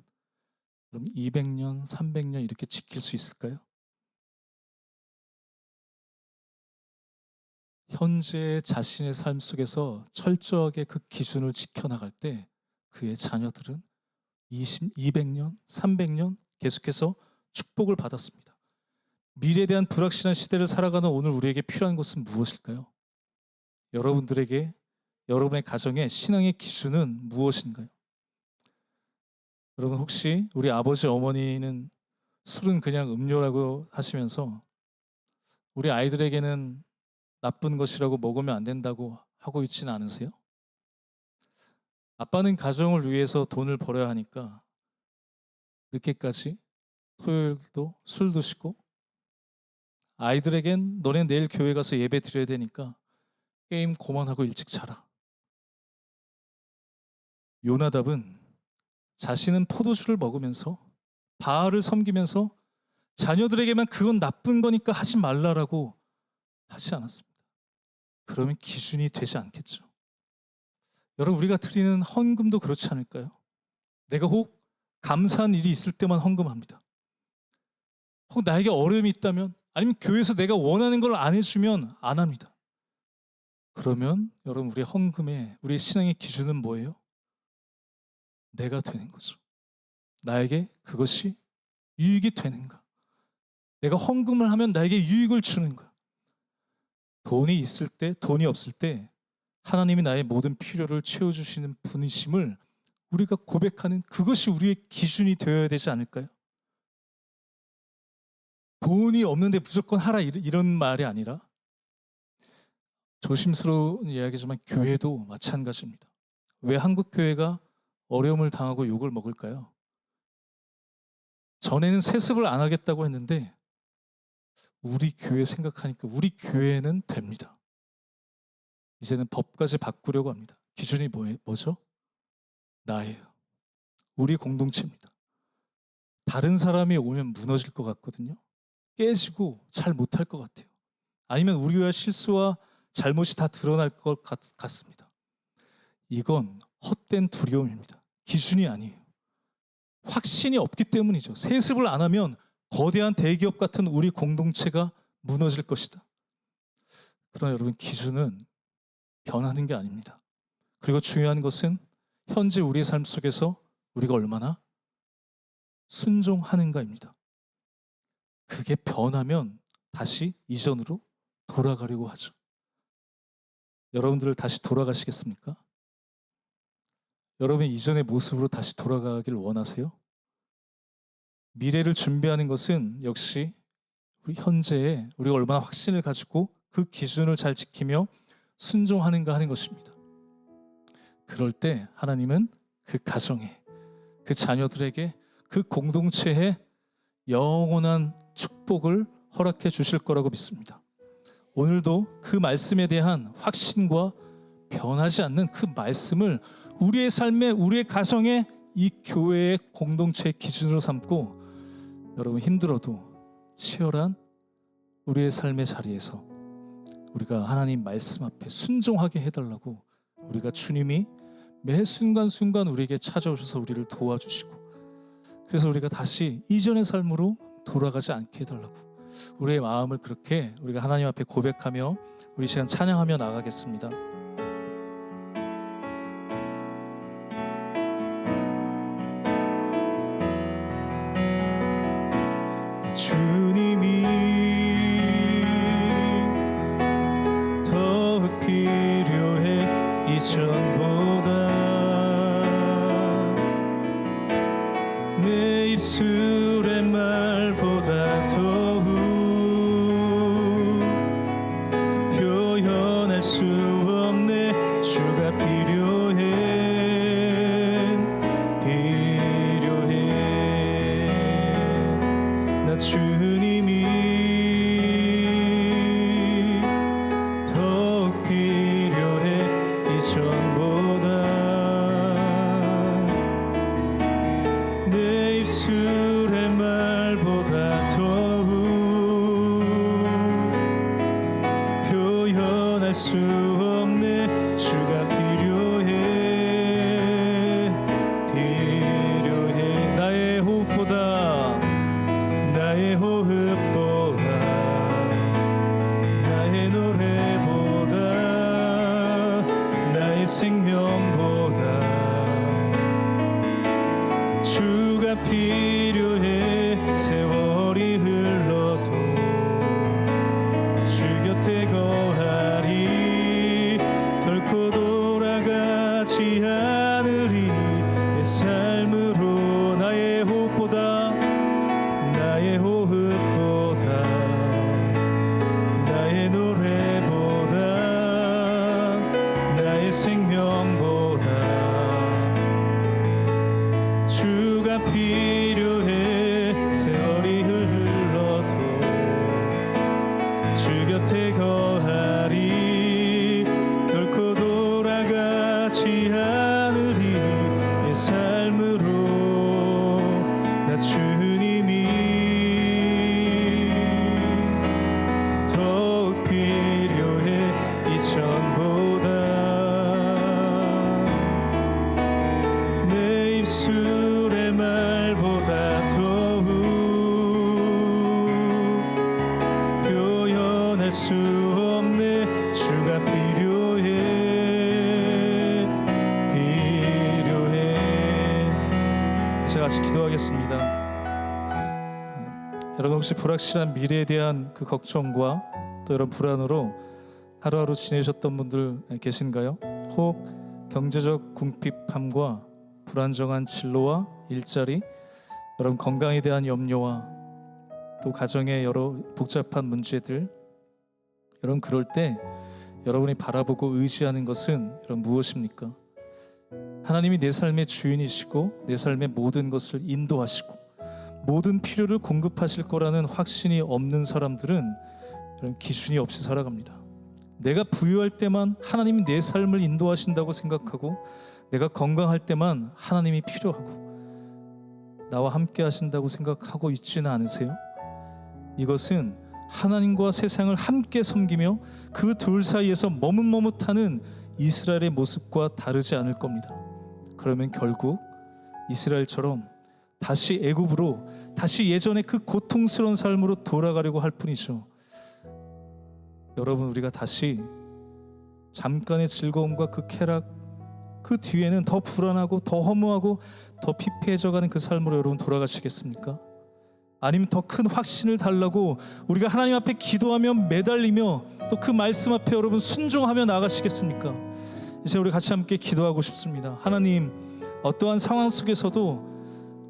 그럼 200년, 300년 이렇게 지킬 수 있을까요? 현재 자신의 삶 속에서 철저하게 그 기준을 지켜나갈 때 그의 자녀들은 200년, 300년 계속해서 축복을 받았습니다. 미래에 대한 불확실한 시대를 살아가는 오늘 우리에게 필요한 것은 무엇일까요? 여러분들에게, 여러분의 가정의 신앙의 기준은 무엇인가요? 여러분, 혹시 우리 아버지 어머니는 술은 그냥 음료라고 하시면서 우리 아이들에게는 나쁜 것이라고 먹으면 안 된다고 하고 있지는 않으세요? 아빠는 가정을 위해서 돈을 벌어야 하니까 늦게까지 토요일도 술 드시고, 아이들에겐 너네 내일 교회 가서 예배 드려야 되니까 게임 그만하고 일찍 자라. 요나답은 자신은 포도주를 먹으면서 바알을 섬기면서 자녀들에게만 그건 나쁜 거니까 하지 말라라고 하지 않았습니다. 그러면 기준이 되지 않겠죠. 여러분, 우리가 드리는 헌금도 그렇지 않을까요? 내가 혹 감사한 일이 있을 때만 헌금합니다. 혹 나에게 어려움이 있다면, 아니면 교회에서 내가 원하는 걸 안 해주면 안 합니다. 그러면 여러분, 우리의 헌금의, 우리의 신앙의 기준은 뭐예요? 내가 되는 거죠. 나에게 그것이 유익이 되는가? 내가 헌금을 하면 나에게 유익을 주는가? 돈이 있을 때, 돈이 없을 때 하나님이 나의 모든 필요를 채워주시는 분이심을 우리가 고백하는, 그것이 우리의 기준이 되어야 되지 않을까요? 돈이 없는데 무조건 하라, 이런 말이 아니라, 조심스러운 이야기지만 교회도 마찬가지입니다. 왜 한국 교회가 어려움을 당하고 욕을 먹을까요? 전에는 세습을 안 하겠다고 했는데 우리 교회 생각하니까 우리 교회는 됩니다. 이제는 법까지 바꾸려고 합니다. 기준이 뭐죠? 나예요. 우리 공동체입니다. 다른 사람이 오면 무너질 것 같거든요. 깨지고 잘 못할 것 같아요. 아니면 우리와 실수와 잘못이 다 드러날 것 같습니다. 이건 헛된 두려움입니다. 기준이 아니에요. 확신이 없기 때문이죠. 세습을 안 하면 거대한 대기업 같은 우리 공동체가 무너질 것이다. 그러나 여러분, 기준은 변하는 게 아닙니다. 그리고 중요한 것은 현재 우리의 삶 속에서 우리가 얼마나 순종하는가입니다. 그게 변하면 다시 이전으로 돌아가려고 하죠. 여러분들 다시 돌아가시겠습니까? 여러분 이전의 모습으로 다시 돌아가길 원하세요? 미래를 준비하는 것은 역시 우리 현재에 우리가 얼마나 확신을 가지고 그 기준을 잘 지키며 순종하는가 하는 것입니다. 그럴 때 하나님은 그 가정에, 그 자녀들에게, 그 공동체에 영원한 축복을 허락해 주실 거라고 믿습니다. 오늘도 그 말씀에 대한 확신과 변하지 않는 그 말씀을 우리의 삶에, 우리의 가정에, 이 교회의 공동체의 기준으로 삼고, 여러분 힘들어도 치열한 우리의 삶의 자리에서 우리가 하나님 말씀 앞에 순종하게 해달라고, 우리가 주님이 매 순간순간 우리에게 찾아오셔서 우리를 도와주시고, 그래서 우리가 다시 이전의 삶으로 돌아가지 않게 해달라고, 우리의 마음을 그렇게 우리가 하나님 앞에 고백하며 우리 시간 찬양하며 나가겠습니다. 주님이 더욱 필요해 이전보다 내 입술의 말보다 더욱 표현할 수 없네 주가 필요해 나 주님이 더욱 필요해 이전보다 내 입술의 말보다 더욱 표현할 수 없네 주가 필요해 나의 호흡보다 나의 호흡보다 나의 노래보다 나의 생명보다 주가 필요해 세월이 흘러도 주 곁에 거하리 결코 돌아가지 않으리 내 삶으로 나의 호흡보다 나의 호흡보다 나의 노래보다 나의 생명보다 주가 필요해 세월이 흘러도 주 곁에 거하리 결코 돌아가지 않으리 내 삶으로 나 주님이 더욱 필요해 이전보다 내 입술의 말보다 더욱 표현할 수 없네 주가 필요해 제가 같이 기도하겠습니다. 여러분 혹시 불확실한 미래에 대한 그 걱정과 또 이런 불안으로 하루하루 지내셨던 분들 계신가요? 혹 경제적 궁핍함과 불안정한 진로와 일자리, 여러분 건강에 대한 염려와 또 가정의 여러 복잡한 문제들, 여러분 그럴 때 여러분이 바라보고 의지하는 것은 여러분 무엇입니까? 하나님이 내 삶의 주인이시고 내 삶의 모든 것을 인도하시고 모든 필요를 공급하실 거라는 확신이 없는 사람들은 여러분 기준이 없이 살아갑니다. 내가 부유할 때만 하나님이 내 삶을 인도하신다고 생각하고 내가 건강할 때만 하나님이 필요하고 나와 함께 하신다고 생각하고 있지는 않으세요? 이것은 하나님과 세상을 함께 섬기며 그 둘 사이에서 머뭇머뭇하는 이스라엘의 모습과 다르지 않을 겁니다. 그러면 결국 이스라엘처럼 다시 애굽으로 다시 예전의 그 고통스러운 삶으로 돌아가려고 할 뿐이죠. 여러분 우리가 다시 잠깐의 즐거움과 그 쾌락 그 뒤에는 더 불안하고 더 허무하고 더 피폐해져가는 그 삶으로 여러분 돌아가시겠습니까? 아니면 더 큰 확신을 달라고 우리가 하나님 앞에 기도하며 매달리며 또 그 말씀 앞에 여러분 순종하며 나가시겠습니까? 이제 우리 같이 함께 기도하고 싶습니다. 하나님, 어떠한 상황 속에서도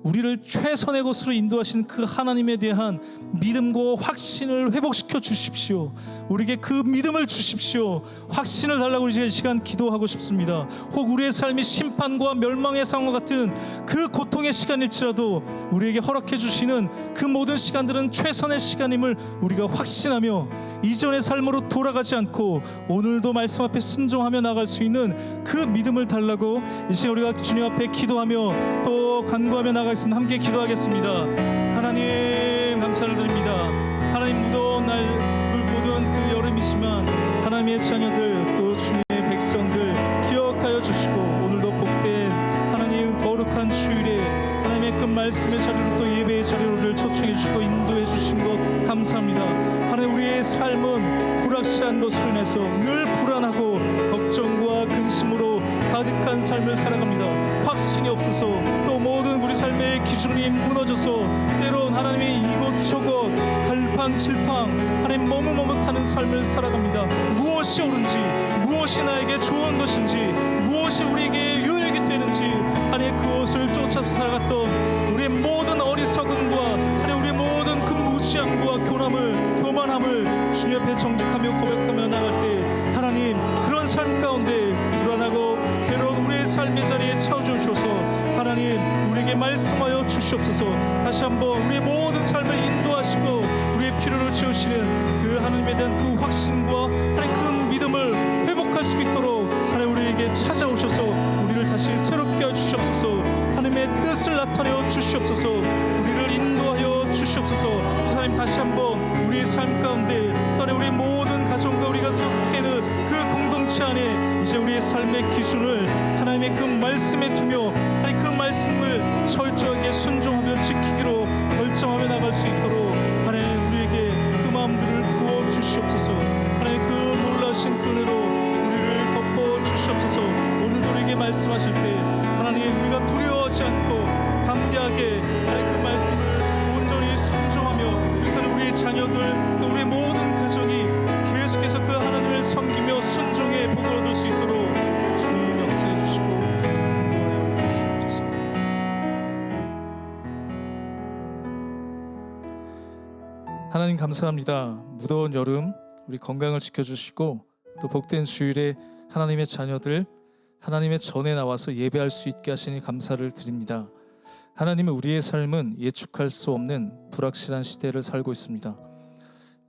우리를 최선의 것으로 인도하신 그 하나님에 대한 믿음과 확신을 회복시켜 주십시오. 우리에게 그 믿음을 주십시오. 확신을 달라고 이제 이 시간 기도하고 싶습니다. 혹 우리의 삶이 심판과 멸망의 상황과 같은 그 고통의 시간일지라도 우리에게 허락해 주시는 그 모든 시간들은 최선의 시간임을 우리가 확신하며 이전의 삶으로 돌아가지 않고 오늘도 말씀 앞에 순종하며 나갈 수 있는 그 믿음을 달라고 이 시간 우리가 주님 앞에 기도하며 또 간구하며 나가겠습니다. 함께 기도하겠습니다. 하나님 감사를 드립니다. 하나님 무더운 날 모든 그 여름이지만 하나님의 자녀들 또 주님의 백성들 기억하여 주시고 오늘도 복된 하나님 거룩한 주일에 하나님의 그 말씀의 자리로 또 예배의 자리로를 초청해 주시고 인도해 주신 것 감사합니다. 하나님, 우리의 삶은 불확실한 것으로 인해서 늘 불안하고 걱정과 근심으로 가득한 삶을 살아갑니다. 확신이 없어서 또 모든 우리 삶의 기준이 무너져서 때론 하나님의 이곳저곳 갈팡질팡 하나님 머뭇머뭇하는 삶을 살아갑니다. 무엇이 옳은지, 무엇이 나에게 좋은 것인지, 무엇이 우리에게 유익이 되는지 하나님 그것을 쫓아서 살아갔던 우리의 모든 어리석음과 하나님 우리의 모든 그 무지함과 교만함을 주님 앞에 정직하며 고백하며 나갈 때 하나님 그런 삶 가운데 불안하고 괴로운 우리의 삶의 자리에 찾아주셔서 하나님 우리에게 말씀하여 주시옵소서. 다시 한번 우리의 모든 삶을 인도하시고 우리의 필요를 채우시는 그 하나님에 대한 그 확신과 하나님 그 믿음을 회복할 수 있도록 하나님 우리에게 찾아오셔서 우리를 다시 새롭게 해주시옵소서. 하나님의 뜻을 나타내어 주시옵소서. 우리를 인도하여 주시옵소서. 하나님 다시 한번 우리의 삶 가운데 또한 우리 모든 가정과 우리가 속해 있는 그 공동체 안에 이제 우리의 삶의 기준을 하나님의 그 말씀에 두며 하나님 그 말씀을 철저하게 순종하며 지키기로 결정하며 나갈 수 있도록 하나님 우리에게 그 마음들을 부어 주시옵소서. 하나님 그 놀라신 그 은혜로 우리를 덮어 주시옵소서. 오늘도 우리에게 말씀하실 때 하나님 우리가 두려워하지 않고 담대하게 하나님 그 말씀을 온전히 순종하며 그래서 우리의 자녀들 또 우리의 모든 가정이 계속해서 그 하나님을 섬기며 순종의 복을 얻을 수 있도록 주님 역사해 주시고 인도하여 주시옵소서. 하나님 감사합니다. 무더운 여름 우리 건강을 지켜주시고 또 복된 주일에 하나님의 자녀들 하나님의 전에 나와서 예배할 수 있게 하시니 감사를 드립니다. 하나님은 우리의 삶은 예측할 수 없는 불확실한 시대를 살고 있습니다.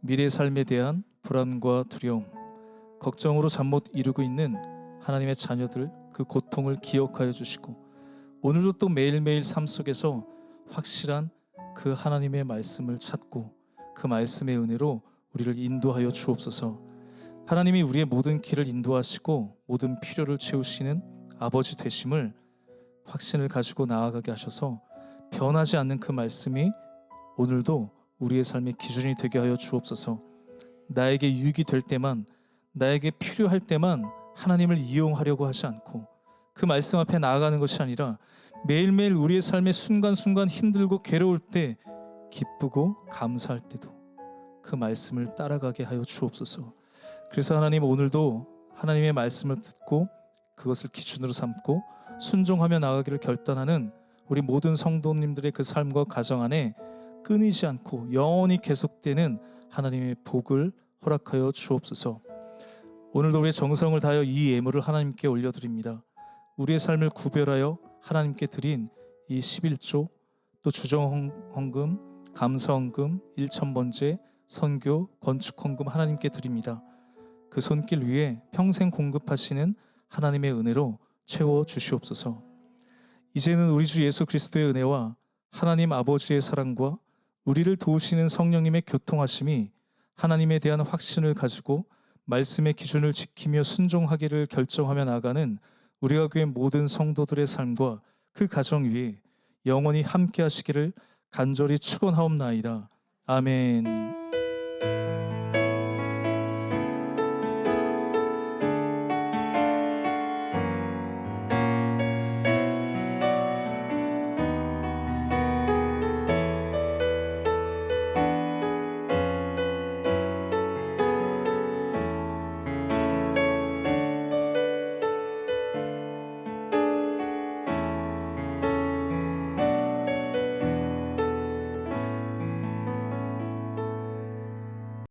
미래의 삶에 대한 불안과 두려움, 걱정으로 잠 못 이루고 있는 하나님의 자녀들 그 고통을 기억하여 주시고 오늘도 또 매일매일 삶 속에서 확실한 그 하나님의 말씀을 찾고 그 말씀의 은혜로 우리를 인도하여 주옵소서. 하나님이 우리의 모든 길을 인도하시고 모든 필요를 채우시는 아버지 되심을 확신을 가지고 나아가게 하셔서 변하지 않는 그 말씀이 오늘도 우리의 삶의 기준이 되게 하여 주옵소서. 나에게 유익이 될 때만 나에게 필요할 때만 하나님을 이용하려고 하지 않고 그 말씀 앞에 나아가는 것이 아니라 매일매일 우리의 삶의 순간순간 힘들고 괴로울 때 기쁘고 감사할 때도 그 말씀을 따라가게 하여 주옵소서. 그래서 하나님 오늘도 하나님의 말씀을 듣고 그것을 기준으로 삼고 순종하며 나가기를 결단하는 우리 모든 성도님들의 그 삶과 가정 안에 끊이지 않고 영원히 계속되는 하나님의 복을 허락하여 주옵소서. 오늘도 우리의 정성을 다하여 이 예물을 하나님께 올려드립니다. 우리의 삶을 구별하여 하나님께 드린 이 11조 또 주정헌금, 감사헌금, 일천번제, 선교, 건축헌금 하나님께 드립니다. 그 손길 위에 평생 공급하시는 하나님의 은혜로 채워 주시옵소서. 이제는 우리 주 예수 그리스도의 은혜와 하나님 아버지의 사랑과 우리를 도우시는 성령님의 교통하심이 하나님에 대한 확신을 가지고 말씀의 기준을 지키며 순종하기를 결정하며 나아가는 우리가 교회 모든 성도들의 삶과 그 가정 위에 영원히 함께 하시기를 간절히 축원하옵나이다. 아멘.